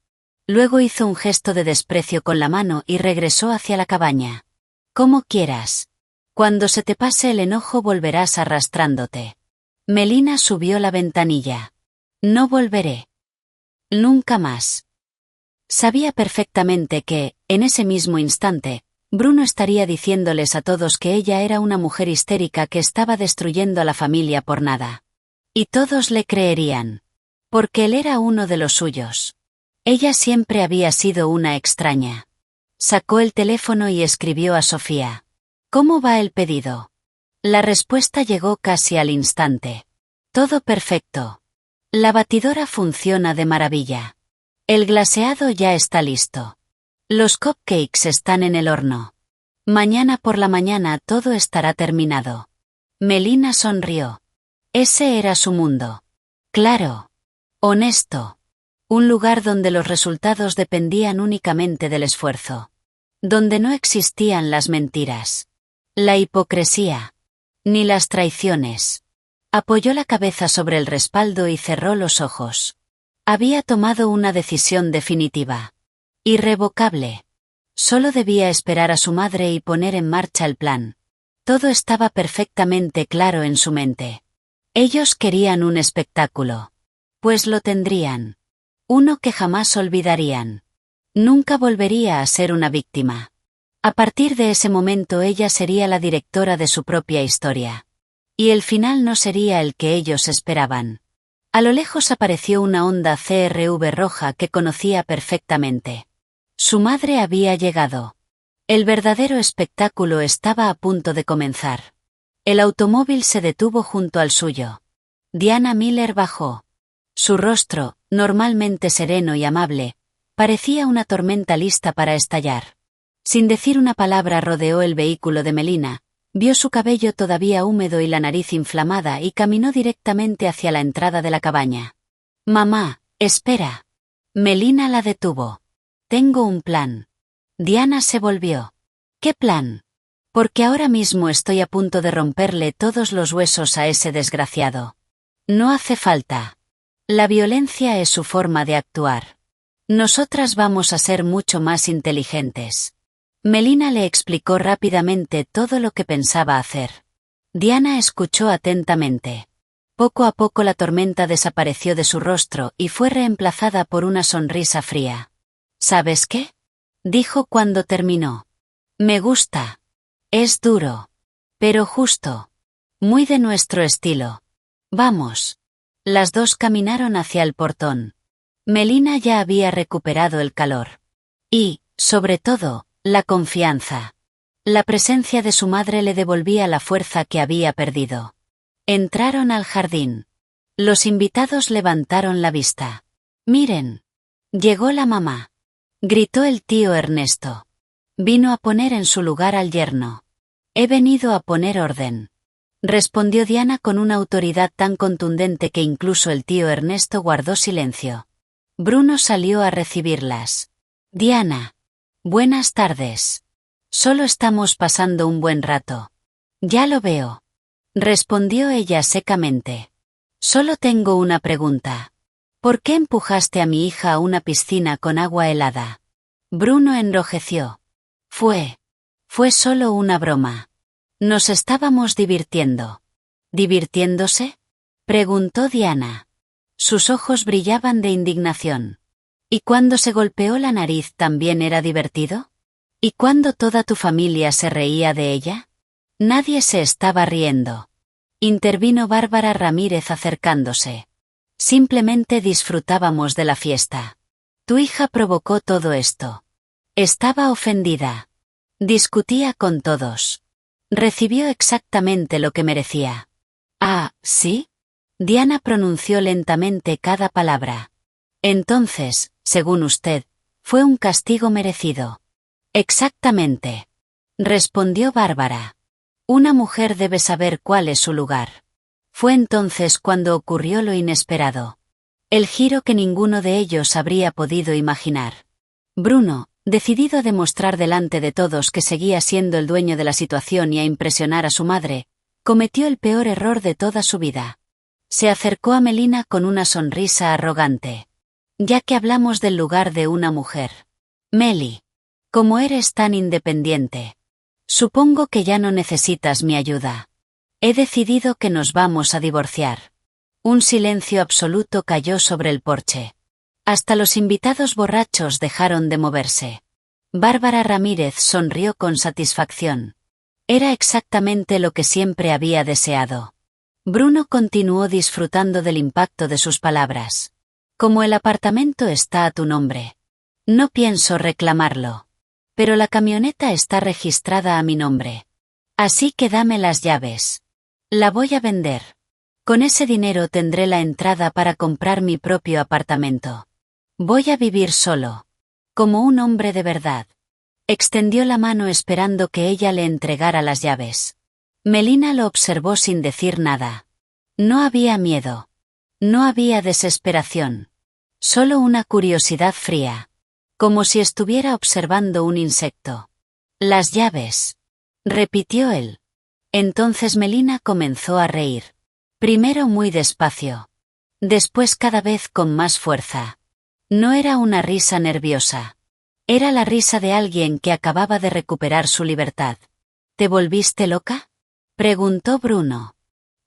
Luego hizo un gesto de desprecio con la mano y regresó hacia la cabaña. «Como quieras. Cuando se te pase el enojo volverás arrastrándote». Melina subió la ventanilla. «No volveré. Nunca más». Sabía perfectamente que, en ese mismo instante, Bruno estaría diciéndoles a todos que ella era una mujer histérica que estaba destruyendo a la familia por nada. Y todos le creerían. Porque él era uno de los suyos. Ella siempre había sido una extraña. Sacó el teléfono y escribió a Sofía. «¿Cómo va el pedido?». La respuesta llegó casi al instante. «Todo perfecto. La batidora funciona de maravilla. El glaseado ya está listo. Los cupcakes están en el horno. Mañana por la mañana todo estará terminado». Melina sonrió. Ese era su mundo. Claro. Honesto. Un lugar donde los resultados dependían únicamente del esfuerzo. Donde no existían las mentiras. La hipocresía. Ni las traiciones. Apoyó la cabeza sobre el respaldo y cerró los ojos. Había tomado una decisión definitiva. Irrevocable. Solo debía esperar a su madre y poner en marcha el plan. Todo estaba perfectamente claro en su mente. Ellos querían un espectáculo. Pues lo tendrían. Uno que jamás olvidarían. Nunca volvería a ser una víctima. A partir de ese momento ella sería la directora de su propia historia. Y el final no sería el que ellos esperaban. A lo lejos apareció una Honda CR-V roja que conocía perfectamente. Su madre había llegado. El verdadero espectáculo estaba a punto de comenzar. El automóvil se detuvo junto al suyo. Diana Miller bajó. Su rostro, normalmente sereno y amable, parecía una tormenta lista para estallar. Sin decir una palabra rodeó el vehículo de Melina, vio su cabello todavía húmedo y la nariz inflamada y caminó directamente hacia la entrada de la cabaña. «Mamá, espera». Melina la detuvo. «Tengo un plan». Diana se volvió. «¿Qué plan?». «Porque ahora mismo estoy a punto de romperle todos los huesos a ese desgraciado». «No hace falta. La violencia es su forma de actuar. Nosotras vamos a ser mucho más inteligentes». Melina le explicó rápidamente todo lo que pensaba hacer. Diana escuchó atentamente. Poco a poco la tormenta desapareció de su rostro y fue reemplazada por una sonrisa fría. «¿Sabes qué?», dijo cuando terminó. «Me gusta. Es duro. Pero justo. Muy de nuestro estilo. Vamos». Las dos caminaron hacia el portón. Melina ya había recuperado el calor. Y, sobre todo, la confianza. La presencia de su madre le devolvía la fuerza que había perdido. Entraron al jardín. Los invitados levantaron la vista. «Miren. Llegó la mamá», gritó el tío Ernesto. Vino a poner en su lugar al yerno. «He venido a poner orden», respondió Diana con una autoridad tan contundente que incluso el tío Ernesto guardó silencio. Bruno salió a recibirlas. «Diana. Buenas tardes. Solo estamos pasando un buen rato». «Ya lo veo», respondió ella secamente. «Solo tengo una pregunta. ¿Por qué empujaste a mi hija a una piscina con agua helada?» Bruno enrojeció. Fue solo una broma. Nos estábamos divirtiendo». «¿Divirtiéndose?», preguntó Diana. Sus ojos brillaban de indignación. «¿Y cuando se golpeó la nariz también era divertido? ¿Y cuando toda tu familia se reía de ella?» «Nadie se estaba riendo», intervino Bárbara Ramírez acercándose. «Simplemente disfrutábamos de la fiesta. Tu hija provocó todo esto. Estaba ofendida. Discutía con todos. Recibió exactamente lo que merecía». «Ah, ¿sí?», Diana pronunció lentamente cada palabra. «Entonces, según usted, fue un castigo merecido». «Exactamente», respondió Bárbara. «Una mujer debe saber cuál es su lugar». Fue entonces cuando ocurrió lo inesperado. El giro que ninguno de ellos habría podido imaginar. Bruno, decidido a demostrar delante de todos que seguía siendo el dueño de la situación y a impresionar a su madre, cometió el peor error de toda su vida. Se acercó a Melina con una sonrisa arrogante. «Ya que hablamos del lugar de una mujer. Meli, como eres tan independiente, supongo que ya no necesitas mi ayuda. He decidido que nos vamos a divorciar». Un silencio absoluto cayó sobre el porche. Hasta los invitados borrachos dejaron de moverse. Bárbara Ramírez sonrió con satisfacción. Era exactamente lo que siempre había deseado. Bruno continuó disfrutando del impacto de sus palabras. «Como el apartamento está a tu nombre, no pienso reclamarlo. Pero la camioneta está registrada a mi nombre. Así que dame las llaves. La voy a vender. Con ese dinero tendré la entrada para comprar mi propio apartamento. Voy a vivir solo. Como un hombre de verdad». Extendió la mano esperando que ella le entregara las llaves. Melina lo observó sin decir nada. No había miedo. No había desesperación. Solo una curiosidad fría. Como si estuviera observando un insecto. «Las llaves», repitió él. Entonces Melina comenzó a reír. Primero muy despacio. Después cada vez con más fuerza. No era una risa nerviosa. Era la risa de alguien que acababa de recuperar su libertad. «¿Te volviste loca?», preguntó Bruno.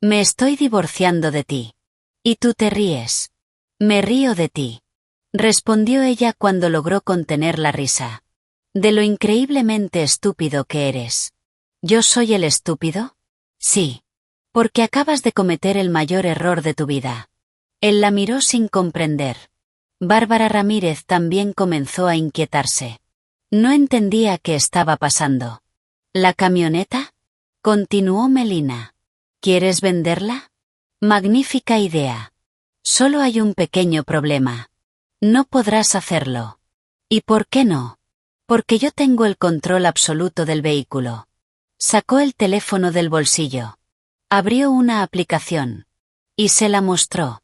«Me estoy divorciando de ti. Y tú te ríes». «Me río de ti», respondió ella cuando logró contener la risa. «De lo increíblemente estúpido que eres». «¿Yo soy el estúpido?». «Sí. Porque acabas de cometer el mayor error de tu vida». Él la miró sin comprender. Bárbara Ramírez también comenzó a inquietarse. No entendía qué estaba pasando. «¿La camioneta?», continuó Melina. «¿Quieres venderla?». «Magnífica idea. Solo hay un pequeño problema. No podrás hacerlo». «¿Y por qué no?». «Porque yo tengo el control absoluto del vehículo». Sacó el teléfono del bolsillo. Abrió una aplicación. Y se la mostró.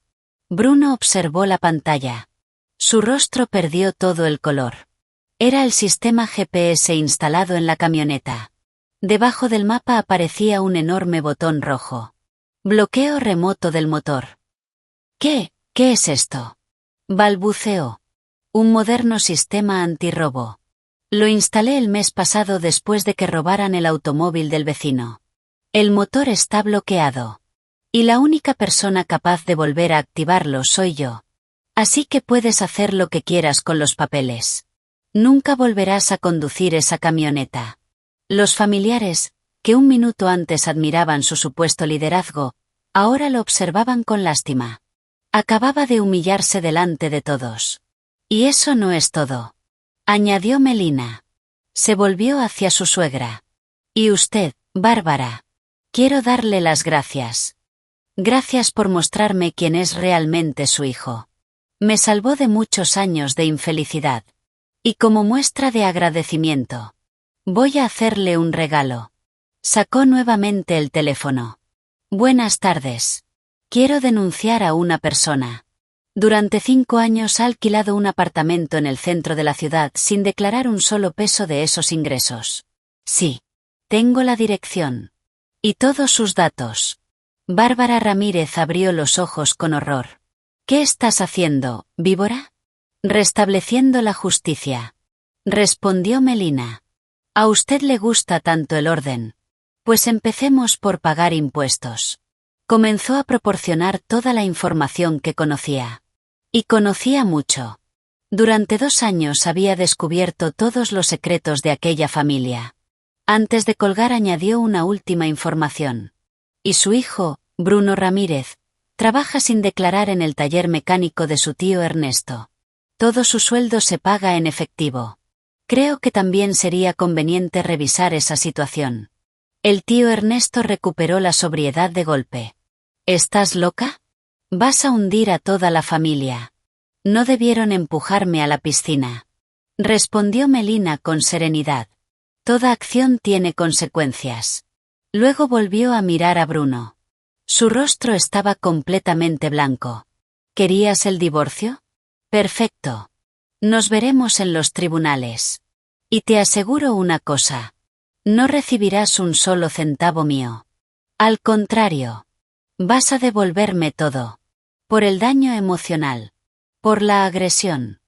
Bruno observó la pantalla. Su rostro perdió todo el color. Era el sistema GPS instalado en la camioneta. Debajo del mapa aparecía un enorme botón rojo. «Bloqueo remoto del motor». ¿Qué es esto?», balbuceó. «Un moderno sistema antirrobo. Lo instalé el mes pasado después de que robaran el automóvil del vecino. El motor está bloqueado. Y la única persona capaz de volver a activarlo soy yo. Así que puedes hacer lo que quieras con los papeles. Nunca volverás a conducir esa camioneta». Los familiares, que un minuto antes admiraban su supuesto liderazgo, ahora lo observaban con lástima. Acababa de humillarse delante de todos. Y eso no es todo, añadió Melina. Se volvió hacia su suegra. Y usted, Bárbara. Quiero darle las gracias. Gracias por mostrarme quién es realmente su hijo. Me salvó de muchos años de infelicidad. Y como muestra de agradecimiento, voy a hacerle un regalo. Sacó nuevamente el teléfono. Buenas tardes. Quiero denunciar a una persona. Durante 5 años ha alquilado un apartamento en el centro de la ciudad sin declarar un solo peso de esos ingresos. Sí. Tengo la dirección. Y todos sus datos. Bárbara Ramírez abrió los ojos con horror. ¿Qué estás haciendo, víbora? Restableciendo la justicia. Respondió Melina. A usted le gusta tanto el orden. Pues empecemos por pagar impuestos. Comenzó a proporcionar toda la información que conocía. Y conocía mucho. Durante 2 años había descubierto todos los secretos de aquella familia. Antes de colgar añadió una última información. Y su hijo, Bruno Ramírez, trabaja sin declarar en el taller mecánico de su tío Ernesto. Todo su sueldo se paga en efectivo. Creo que también sería conveniente revisar esa situación. El tío Ernesto recuperó la sobriedad de golpe. ¿Estás loca? Vas a hundir a toda la familia. No debieron empujarme a la piscina. Respondió Melina con serenidad. Toda acción tiene consecuencias. Luego volvió a mirar a Bruno. Su rostro estaba completamente blanco. ¿Querías el divorcio? Perfecto. Nos veremos en los tribunales. Y te aseguro una cosa. No recibirás un solo centavo mío. Al contrario. Vas a devolverme todo. Por el daño emocional. Por la agresión.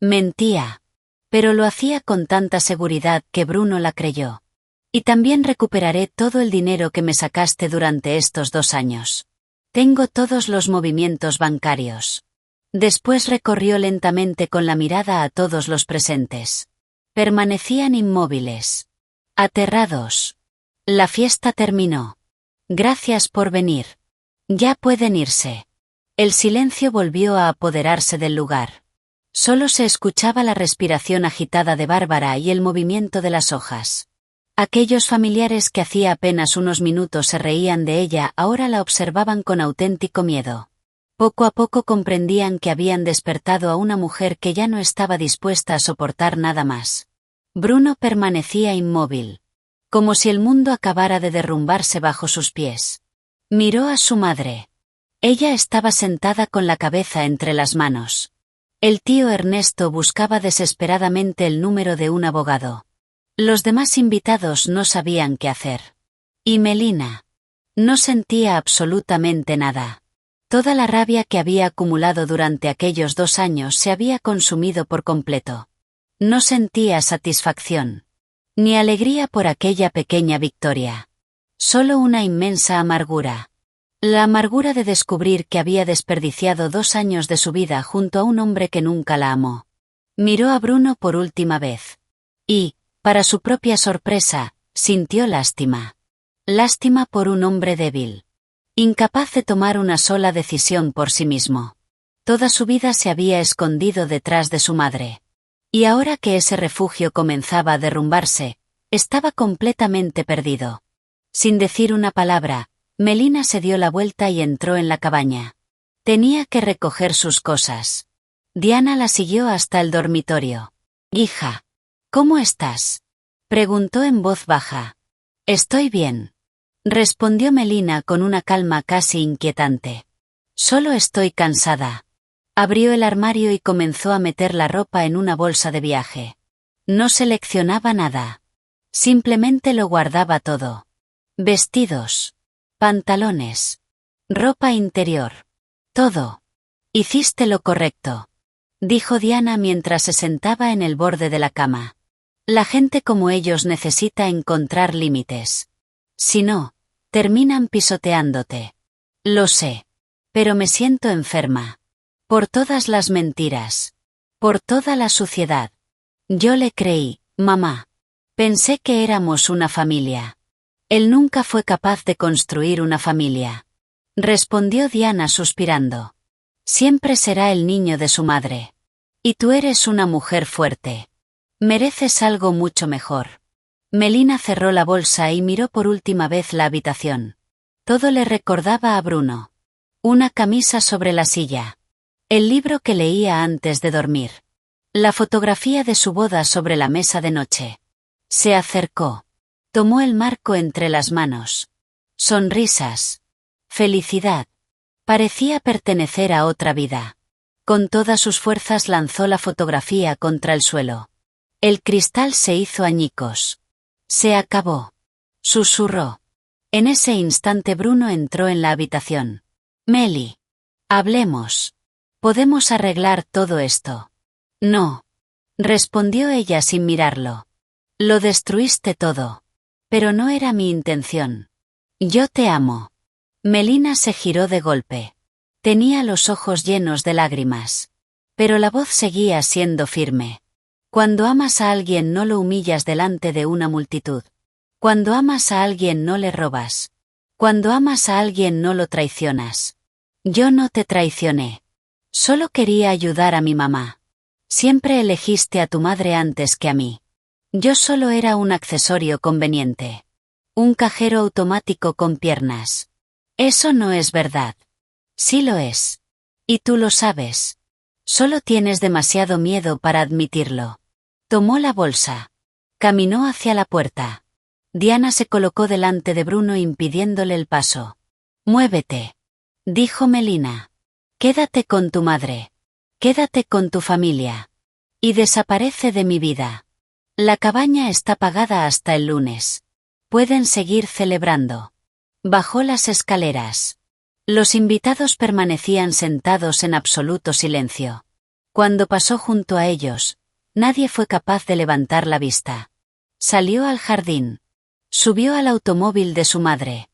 Mentía. Pero lo hacía con tanta seguridad que Bruno la creyó. Y también recuperaré todo el dinero que me sacaste durante estos 2 años. Tengo todos los movimientos bancarios. Después recorrió lentamente con la mirada a todos los presentes. Permanecían inmóviles. Aterrados. La fiesta terminó. Gracias por venir. Ya pueden irse. El silencio volvió a apoderarse del lugar. Solo se escuchaba la respiración agitada de Bárbara y el movimiento de las hojas. Aquellos familiares que hacía apenas unos minutos se reían de ella ahora la observaban con auténtico miedo. Poco a poco comprendían que habían despertado a una mujer que ya no estaba dispuesta a soportar nada más. Bruno permanecía inmóvil. Como si el mundo acabara de derrumbarse bajo sus pies. Miró a su madre. Ella estaba sentada con la cabeza entre las manos. El tío Ernesto buscaba desesperadamente el número de un abogado. Los demás invitados no sabían qué hacer. Y Melina. No sentía absolutamente nada. Toda la rabia que había acumulado durante aquellos 2 años se había consumido por completo. No sentía satisfacción. Ni alegría por aquella pequeña victoria. Solo una inmensa amargura. La amargura de descubrir que había desperdiciado 2 años de su vida junto a un hombre que nunca la amó. Miró a Bruno por última vez. Y, para su propia sorpresa, sintió lástima. Lástima por un hombre débil. Incapaz de tomar una sola decisión por sí mismo. Toda su vida se había escondido detrás de su madre. Y ahora que ese refugio comenzaba a derrumbarse, estaba completamente perdido. Sin decir una palabra, Melina se dio la vuelta y entró en la cabaña. Tenía que recoger sus cosas. Diana la siguió hasta el dormitorio. «Hija, ¿cómo estás?», preguntó en voz baja. «Estoy bien», respondió Melina con una calma casi inquietante. «Solo estoy cansada». Abrió el armario y comenzó a meter la ropa en una bolsa de viaje. No seleccionaba nada. Simplemente lo guardaba todo. Vestidos. Pantalones. Ropa interior. Todo. Hiciste lo correcto, dijo Diana mientras se sentaba en el borde de la cama. La gente como ellos necesita encontrar límites. Si no, terminan pisoteándote. Lo sé. Pero me siento enferma. Por todas las mentiras. Por toda la suciedad. Yo le creí, mamá. Pensé que éramos una familia. Él nunca fue capaz de construir una familia. Respondió Diana suspirando. Siempre será el niño de su madre. Y tú eres una mujer fuerte. Mereces algo mucho mejor. Melina cerró la bolsa y miró por última vez la habitación. Todo le recordaba a Bruno. Una camisa sobre la silla. El libro que leía antes de dormir. La fotografía de su boda sobre la mesa de noche. Se acercó. Tomó el marco entre las manos. Sonrisas. Felicidad. Parecía pertenecer a otra vida. Con todas sus fuerzas lanzó la fotografía contra el suelo. El cristal se hizo añicos. Se acabó. Susurró. En ese instante Bruno entró en la habitación. Meli. Hablemos. Podemos arreglar todo esto. No. Respondió ella sin mirarlo. Lo destruiste todo. Pero no era mi intención. Yo te amo. Melina se giró de golpe. Tenía los ojos llenos de lágrimas. Pero la voz seguía siendo firme. Cuando amas a alguien no lo humillas delante de una multitud. Cuando amas a alguien no le robas. Cuando amas a alguien no lo traicionas. Yo no te traicioné. Solo quería ayudar a mi mamá. Siempre elegiste a tu madre antes que a mí. Yo solo era un accesorio conveniente. Un cajero automático con piernas. Eso no es verdad. Sí lo es. Y tú lo sabes. Solo tienes demasiado miedo para admitirlo. Tomó la bolsa. Caminó hacia la puerta. Diana se colocó delante de Bruno impidiéndole el paso. Muévete. Dijo Melina. Quédate con tu madre. Quédate con tu familia. Y desaparece de mi vida. La cabaña está pagada hasta el lunes. Pueden seguir celebrando. Bajó las escaleras. Los invitados permanecían sentados en absoluto silencio. Cuando pasó junto a ellos, nadie fue capaz de levantar la vista. Salió al jardín. Subió al automóvil de su madre.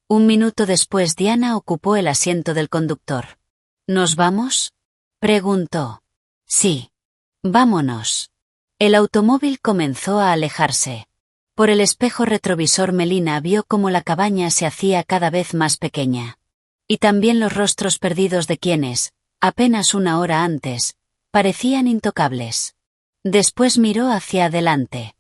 Un minuto después Diana ocupó el asiento del conductor. ¿Nos vamos? Preguntó. Sí. Vámonos. El automóvil comenzó a alejarse. Por el espejo retrovisor Melina vio cómo la cabaña se hacía cada vez más pequeña. Y también los rostros perdidos de quienes, apenas una hora antes, parecían intocables. Después miró hacia adelante.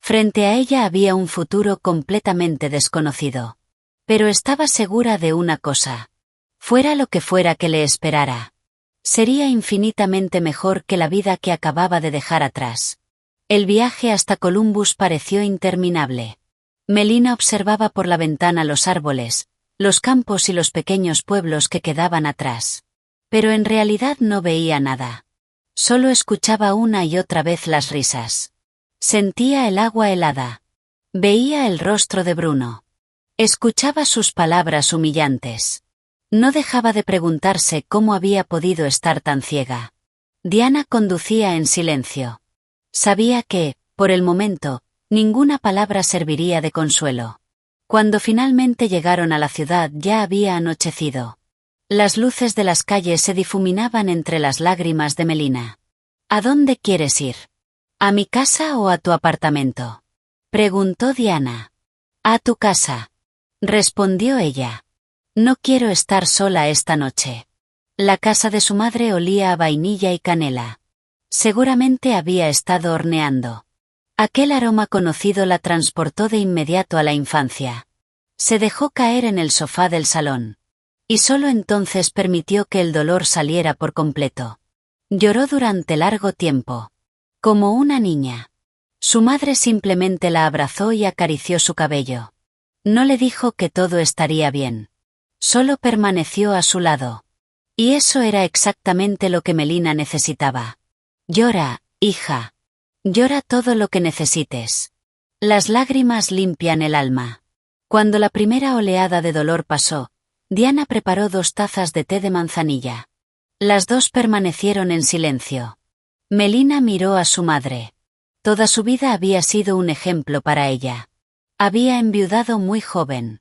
Frente a ella había un futuro completamente desconocido. Pero estaba segura de una cosa. Fuera lo que fuera que le esperara. Sería infinitamente mejor que la vida que acababa de dejar atrás. El viaje hasta Columbus pareció interminable. Melina observaba por la ventana los árboles, los campos y los pequeños pueblos que quedaban atrás. Pero en realidad no veía nada. Solo escuchaba una y otra vez las risas. Sentía el agua helada. Veía el rostro de Bruno. Escuchaba sus palabras humillantes. No dejaba de preguntarse cómo había podido estar tan ciega. Diana conducía en silencio. Sabía que, por el momento, ninguna palabra serviría de consuelo. Cuando finalmente llegaron a la ciudad ya había anochecido. Las luces de las calles se difuminaban entre las lágrimas de Melina. ¿A dónde quieres ir? ¿A mi casa o a tu apartamento? Preguntó Diana. A tu casa. Respondió ella. No quiero estar sola esta noche. La casa de su madre olía a vainilla y canela. Seguramente había estado horneando. Aquel aroma conocido la transportó de inmediato a la infancia. Se dejó caer en el sofá del salón. Y solo entonces permitió que el dolor saliera por completo. Lloró durante largo tiempo. Como una niña. Su madre simplemente la abrazó y acarició su cabello. No le dijo que todo estaría bien. Solo permaneció a su lado. Y eso era exactamente lo que Melina necesitaba. Llora, hija. Llora todo lo que necesites. Las lágrimas limpian el alma. Cuando la primera oleada de dolor pasó, Diana preparó 2 tazas de té de manzanilla. Las dos permanecieron en silencio. Melina miró a su madre. Toda su vida había sido un ejemplo para ella. Había enviudado muy joven.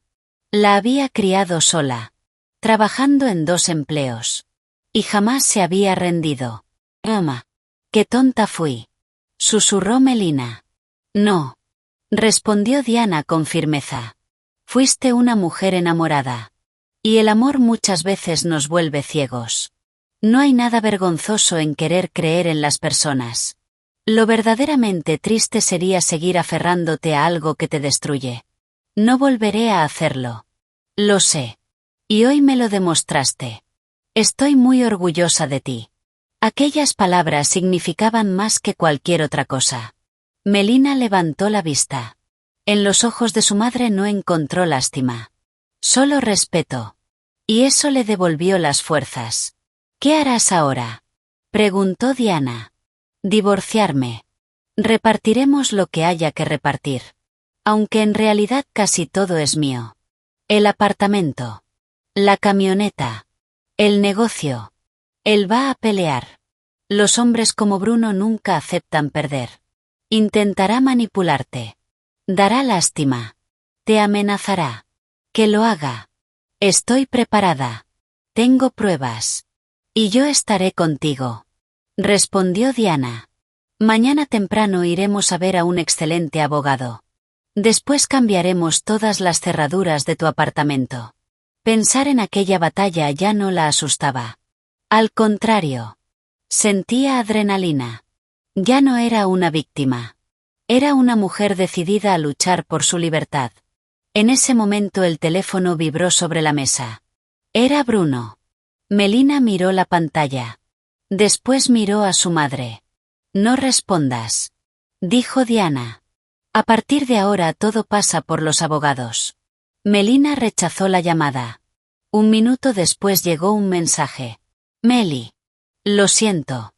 La había criado sola, trabajando en 2 empleos. Y jamás se había rendido. Mamá. ¡Qué tonta fui! Susurró Melina. No. Respondió Diana con firmeza. Fuiste una mujer enamorada. Y el amor muchas veces nos vuelve ciegos. No hay nada vergonzoso en querer creer en las personas. Lo verdaderamente triste sería seguir aferrándote a algo que te destruye. No volveré a hacerlo. Lo sé. Y hoy me lo demostraste. Estoy muy orgullosa de ti. Aquellas palabras significaban más que cualquier otra cosa. Melina levantó la vista. En los ojos de su madre no encontró lástima. Solo respeto. Y eso le devolvió las fuerzas. ¿Qué harás ahora?, preguntó Diana. Divorciarme. Repartiremos lo que haya que repartir. Aunque en realidad casi todo es mío. El apartamento. La camioneta. El negocio. Él va a pelear. Los hombres como Bruno nunca aceptan perder. Intentará manipularte. Dará lástima. Te amenazará. Que lo haga. Estoy preparada. Tengo pruebas. Y yo estaré contigo. Respondió Diana. Mañana temprano iremos a ver a un excelente abogado. Después cambiaremos todas las cerraduras de tu apartamento. Pensar en aquella batalla ya no la asustaba. Al contrario. Sentía adrenalina. Ya no era una víctima. Era una mujer decidida a luchar por su libertad. En ese momento el teléfono vibró sobre la mesa. Era Bruno. Melina miró la pantalla. Después miró a su madre. No respondas, dijo Diana. A partir de ahora todo pasa por los abogados. Melina rechazó la llamada. Un minuto después llegó un mensaje. Meli. Lo siento.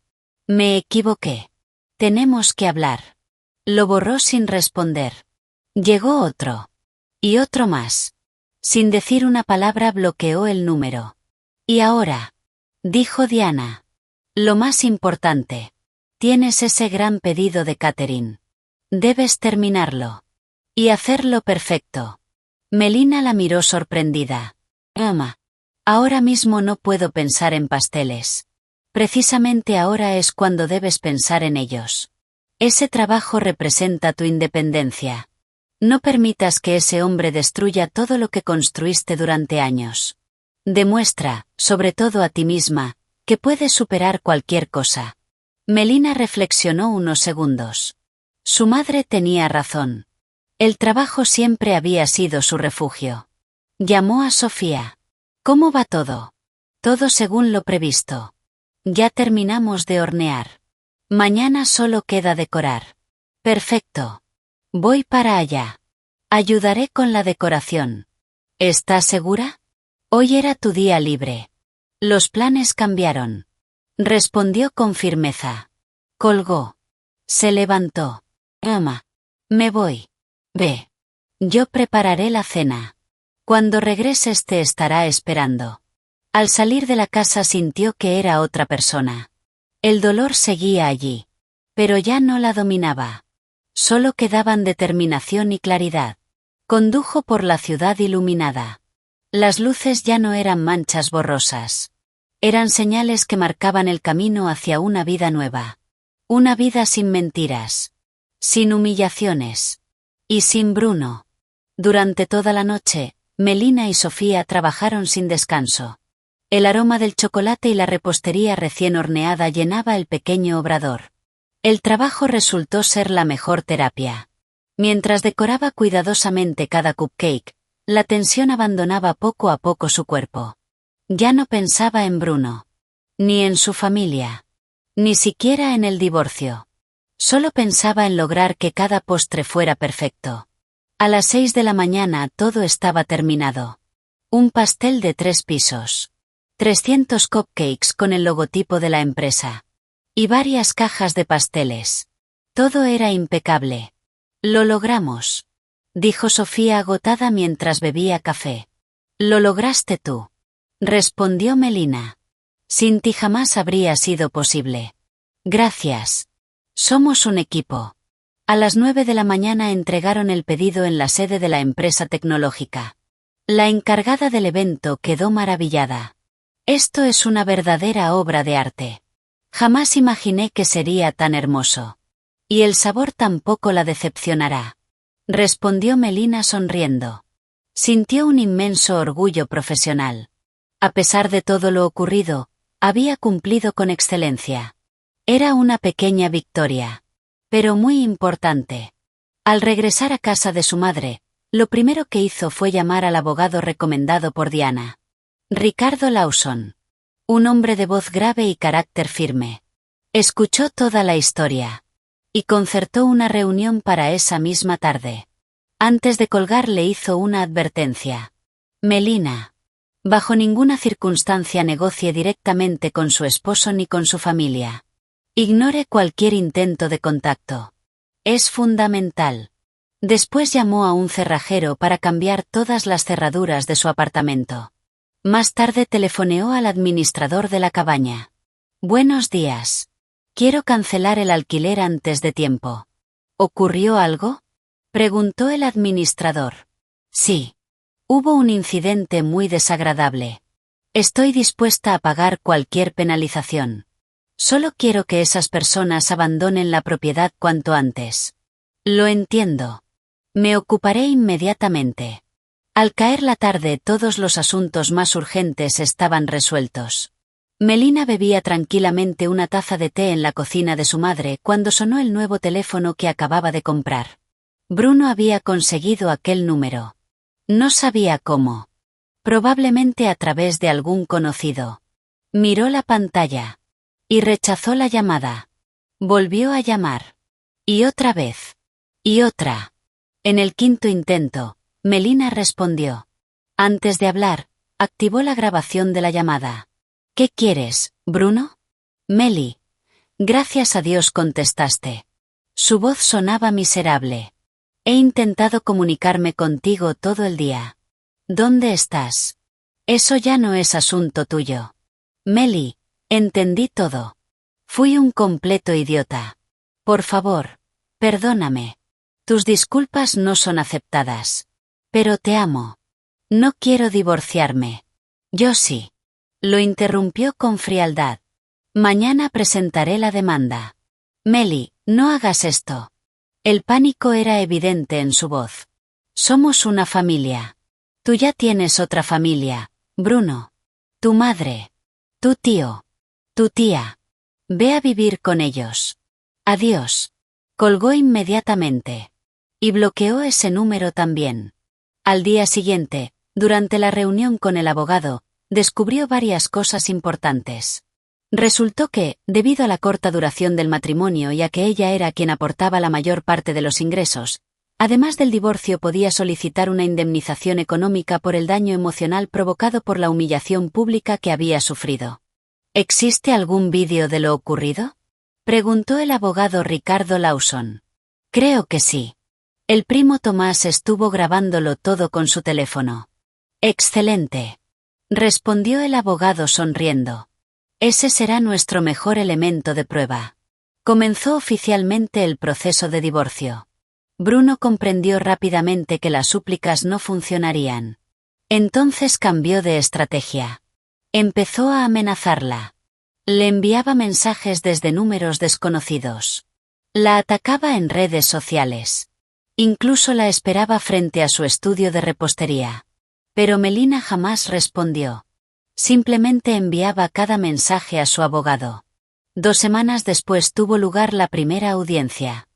Me equivoqué. Tenemos que hablar. Lo borró sin responder. Llegó otro. Y otro más. Sin decir una palabra bloqueó el número. Y ahora, dijo Diana. Lo más importante. Tienes ese gran pedido de Catherine. Debes terminarlo. Y hacerlo perfecto. Melina la miró sorprendida. Mamá. Ahora mismo no puedo pensar en pasteles. Precisamente ahora es cuando debes pensar en ellos. Ese trabajo representa tu independencia. No permitas que ese hombre destruya todo lo que construiste durante años. Demuestra, sobre todo a ti misma, que puedes superar cualquier cosa. Melina reflexionó unos segundos. Su madre tenía razón. El trabajo siempre había sido su refugio. Llamó a Sofía. ¿Cómo va todo? Todo según lo previsto. Ya terminamos de hornear. Mañana solo queda decorar. Perfecto. Voy para allá. Ayudaré con la decoración. ¿Estás segura? Hoy era tu día libre. Los planes cambiaron. Respondió con firmeza. Colgó. Se levantó. Mamá. Me voy. Ve. Yo prepararé la cena. Cuando regreses te estará esperando. Al salir de la casa sintió que era otra persona. El dolor seguía allí. Pero ya no la dominaba. Solo quedaban determinación y claridad. Condujo por la ciudad iluminada. Las luces ya no eran manchas borrosas. Eran señales que marcaban el camino hacia una vida nueva. Una vida sin mentiras. Sin humillaciones. Y sin Bruno. Durante toda la noche, Melina y Sofía trabajaron sin descanso. El aroma del chocolate y la repostería recién horneada llenaba el pequeño obrador. El trabajo resultó ser la mejor terapia. Mientras decoraba cuidadosamente cada cupcake, la tensión abandonaba poco a poco su cuerpo. Ya no pensaba en Bruno. Ni en su familia. Ni siquiera en el divorcio. Solo pensaba en lograr que cada postre fuera perfecto. A las 6 de la mañana todo estaba terminado. Un pastel de 3 pisos. 300 cupcakes con el logotipo de la empresa. Y varias cajas de pasteles. Todo era impecable. Lo logramos, dijo Sofía agotada mientras bebía café. Lo lograste tú, respondió Melina. Sin ti jamás habría sido posible. Gracias. Somos un equipo. A las 9 de la mañana entregaron el pedido en la sede de la empresa tecnológica. La encargada del evento quedó maravillada. Esto es una verdadera obra de arte. Jamás imaginé que sería tan hermoso. Y el sabor tampoco la decepcionará. Respondió Melina sonriendo. Sintió un inmenso orgullo profesional. A pesar de todo lo ocurrido, Había cumplido con excelencia. Era una pequeña victoria, pero muy importante. Al regresar a casa de su madre, lo primero que hizo fue llamar al abogado recomendado por Diana. Ricardo Lawson. Un hombre de voz grave y carácter firme. Escuchó toda la historia y concertó una reunión para esa misma tarde. Antes de colgar le hizo una advertencia. Melina. Bajo ninguna circunstancia negocie directamente con su esposo ni con su familia. Ignore cualquier intento de contacto. Es fundamental. Después llamó a un cerrajero para cambiar todas las cerraduras de su apartamento. Más tarde telefoneó al administrador de la cabaña. Buenos días. Quiero cancelar el alquiler antes de tiempo. ¿Ocurrió algo? Preguntó el administrador. Sí. Hubo un incidente muy desagradable. Estoy dispuesta a pagar cualquier penalización. Solo quiero que esas personas abandonen la propiedad cuanto antes. Lo entiendo. Me ocuparé inmediatamente. Al caer la tarde todos los asuntos más urgentes estaban resueltos. Melina bebía tranquilamente una taza de té en la cocina de su madre cuando sonó el nuevo teléfono que acababa de comprar. Bruno había conseguido aquel número. No sabía cómo. Probablemente a través de algún conocido. Miró la pantalla. Y rechazó la llamada. Volvió a llamar. Y otra vez. Y otra. En el quinto intento, Melina respondió. Antes de hablar, activó la grabación de la llamada. ¿Qué quieres, Bruno? Meli. Gracias a Dios contestaste. Su voz sonaba miserable. He intentado comunicarme contigo todo el día. ¿Dónde estás? Eso ya no es asunto tuyo. Meli, entendí todo. Fui un completo idiota. Por favor, perdóname. Tus disculpas no son aceptadas. Pero te amo. No quiero divorciarme. Yo sí. Lo interrumpió con frialdad. Mañana presentaré la demanda. Meli, no hagas esto. El pánico era evidente en su voz. Somos una familia. Tú ya tienes otra familia, Bruno. Tu madre. Tu tío. Tu tía. Ve a vivir con ellos. Adiós. Colgó inmediatamente. Y bloqueó ese número también. Al día siguiente, durante la reunión con el abogado, descubrió varias cosas importantes. Resultó que, debido a la corta duración del matrimonio y a que ella era quien aportaba la mayor parte de los ingresos, además del divorcio podía solicitar una indemnización económica por el daño emocional provocado por la humillación pública que había sufrido. ¿Existe algún vídeo de lo ocurrido? Preguntó el abogado Ricardo Lawson. Creo que sí. El primo Tomás estuvo grabándolo todo con su teléfono. Excelente. Respondió el abogado sonriendo. Ese será nuestro mejor elemento de prueba. Comenzó oficialmente el proceso de divorcio. Bruno comprendió rápidamente que las súplicas no funcionarían. Entonces cambió de estrategia. Empezó a amenazarla. Le enviaba mensajes desde números desconocidos. La atacaba en redes sociales. Incluso la esperaba frente a su estudio de repostería. Pero Melina jamás respondió. Simplemente enviaba cada mensaje a su abogado. 2 semanas después tuvo lugar la primera audiencia.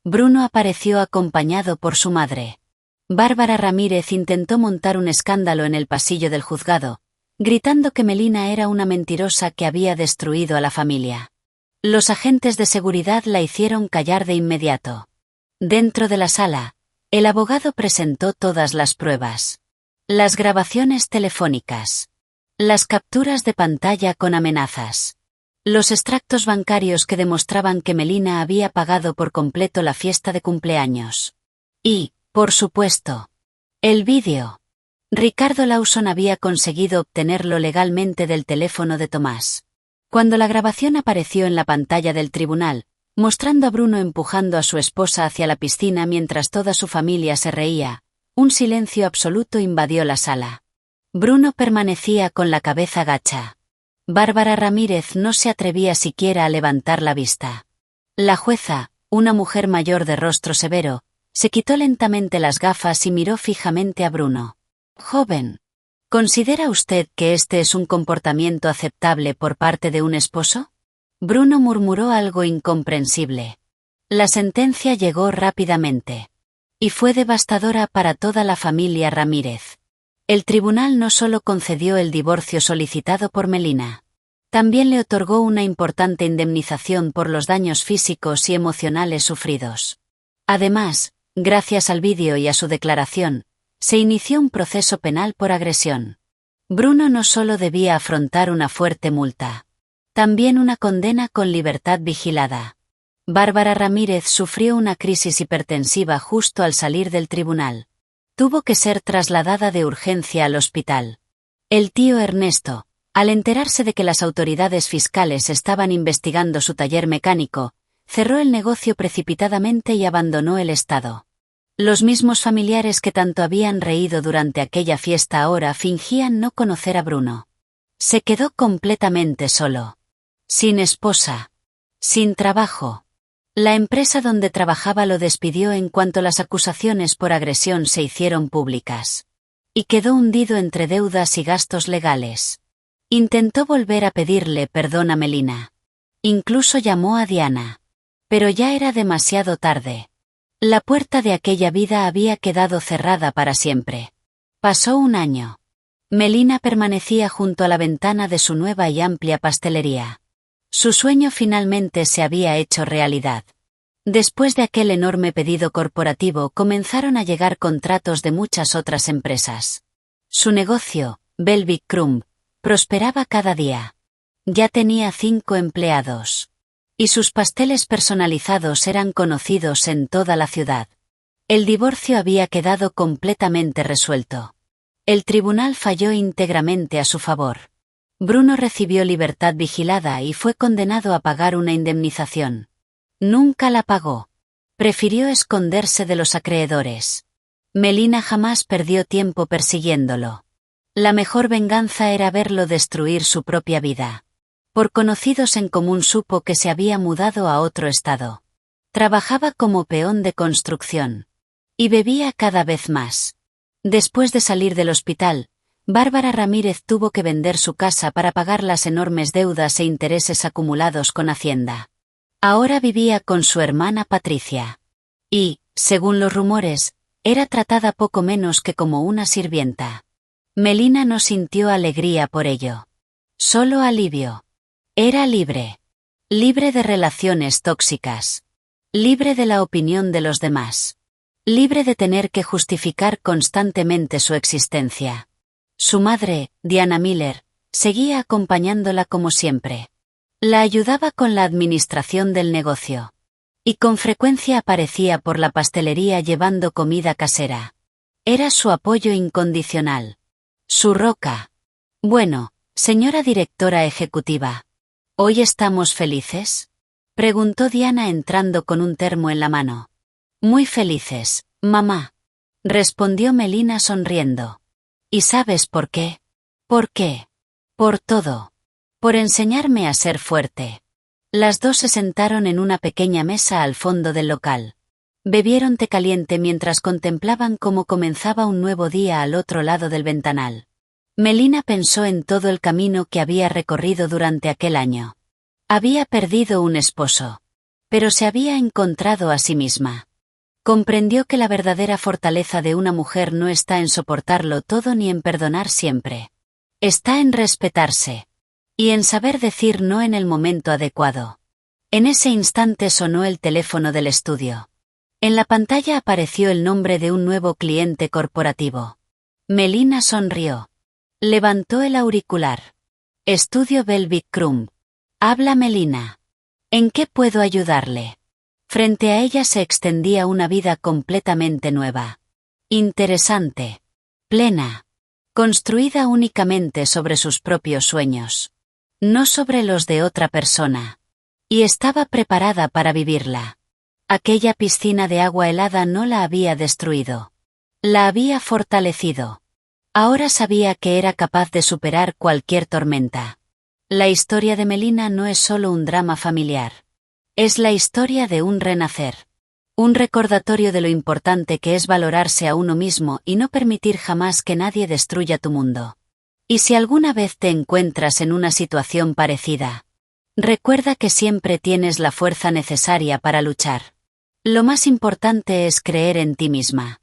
Bruno apareció acompañado por su madre. Bárbara Ramírez intentó montar un escándalo en el pasillo del juzgado, gritando que Melina era una mentirosa que había destruido a la familia. Los agentes de seguridad la hicieron callar de inmediato. Dentro de la sala, el abogado presentó todas las pruebas. Las grabaciones telefónicas. Las capturas de pantalla con amenazas. Los extractos bancarios que demostraban que Melina había pagado por completo la fiesta de cumpleaños. Y, por supuesto, el vídeo. Ricardo Lawson había conseguido obtenerlo legalmente del teléfono de Tomás. Cuando la grabación apareció en la pantalla del tribunal, mostrando a Bruno empujando a su esposa hacia la piscina mientras toda su familia se reía, un silencio absoluto invadió la sala. Bruno permanecía con la cabeza gacha. Bárbara Ramírez no se atrevía siquiera a levantar la vista. La jueza, una mujer mayor de rostro severo, se quitó lentamente las gafas y miró fijamente a Bruno. Joven. ¿Considera usted que este es un comportamiento aceptable por parte de un esposo? Bruno murmuró algo incomprensible. La sentencia llegó rápidamente. Y fue devastadora para toda la familia Ramírez. El tribunal no solo concedió el divorcio solicitado por Melina. También le otorgó una importante indemnización por los daños físicos y emocionales sufridos. Además, gracias al vídeo y a su declaración, se inició un proceso penal por agresión. Bruno no solo debía afrontar una fuerte multa, también una condena con libertad vigilada. Bárbara Ramírez sufrió una crisis hipertensiva justo al salir del tribunal. Tuvo que ser trasladada de urgencia al hospital. El tío Ernesto, al enterarse de que las autoridades fiscales estaban investigando su taller mecánico, cerró el negocio precipitadamente y abandonó el estado. Los mismos familiares que tanto habían reído durante aquella fiesta ahora fingían no conocer a Bruno. Se quedó completamente solo. Sin esposa. Sin trabajo. La empresa donde trabajaba lo despidió en cuanto las acusaciones por agresión se hicieron públicas. Y quedó hundido entre deudas y gastos legales. Intentó volver a pedirle perdón a Melina. Incluso llamó a Diana. Pero ya era demasiado tarde. La puerta de aquella vida había quedado cerrada para siempre. Pasó un año. Melina permanecía junto a la ventana de su nueva y amplia pastelería. Su sueño finalmente se había hecho realidad. Después de aquel enorme pedido corporativo comenzaron a llegar contratos de muchas otras empresas. Su negocio, Belvic Crumb, prosperaba cada día. Ya tenía 5 empleados. Y sus pasteles personalizados eran conocidos en toda la ciudad. El divorcio había quedado completamente resuelto. El tribunal falló íntegramente a su favor. Bruno recibió libertad vigilada y fue condenado a pagar una indemnización. Nunca la pagó. Prefirió esconderse de los acreedores. Melina jamás perdió tiempo persiguiéndolo. La mejor venganza era verlo destruir su propia vida. Por conocidos en común supo que se había mudado a otro estado. Trabajaba como peón de construcción. Y bebía cada vez más. Después de salir del hospital, Bárbara Ramírez tuvo que vender su casa para pagar las enormes deudas e intereses acumulados con Hacienda. Ahora vivía con su hermana Patricia. Y, según los rumores, era tratada poco menos que como una sirvienta. Melina no sintió alegría por ello. Solo alivio. Era libre. Libre de relaciones tóxicas. Libre de la opinión de los demás. Libre de tener que justificar constantemente su existencia. Su madre, Diana Miller, seguía acompañándola como siempre. La ayudaba con la administración del negocio. Y con frecuencia aparecía por la pastelería llevando comida casera. Era su apoyo incondicional. Su roca. Bueno, señora directora ejecutiva, ¿hoy estamos felices? Preguntó Diana entrando con un termo en la mano. Muy felices, mamá. Respondió Melina sonriendo. ¿Y sabes por qué? ¿Por qué? Por todo. Por enseñarme a ser fuerte. Las dos se sentaron en una pequeña mesa al fondo del local. Bebieron té caliente mientras contemplaban cómo comenzaba un nuevo día al otro lado del ventanal. Melina pensó en todo el camino que había recorrido durante aquel año. Había perdido un esposo. Pero se había encontrado a sí misma. Comprendió que la verdadera fortaleza de una mujer no está en soportarlo todo ni en perdonar siempre. Está en respetarse. Y en saber decir no en el momento adecuado. En ese instante sonó el teléfono del estudio. En la pantalla apareció el nombre de un nuevo cliente corporativo. Melina sonrió. Levantó el auricular. Estudio Belvic Crumb. Habla Melina. ¿En qué puedo ayudarle? Frente a ella se extendía una vida completamente nueva. Interesante. Plena. Construida únicamente sobre sus propios sueños. No sobre los de otra persona. Y estaba preparada para vivirla. Aquella piscina de agua helada no la había destruido. La había fortalecido. Ahora sabía que era capaz de superar cualquier tormenta. La historia de Melina no es solo un drama familiar. Es la historia de un renacer. Un recordatorio de lo importante que es valorarse a uno mismo y no permitir jamás que nadie destruya tu mundo. Y si alguna vez te encuentras en una situación parecida, recuerda que siempre tienes la fuerza necesaria para luchar. Lo más importante es creer en ti misma.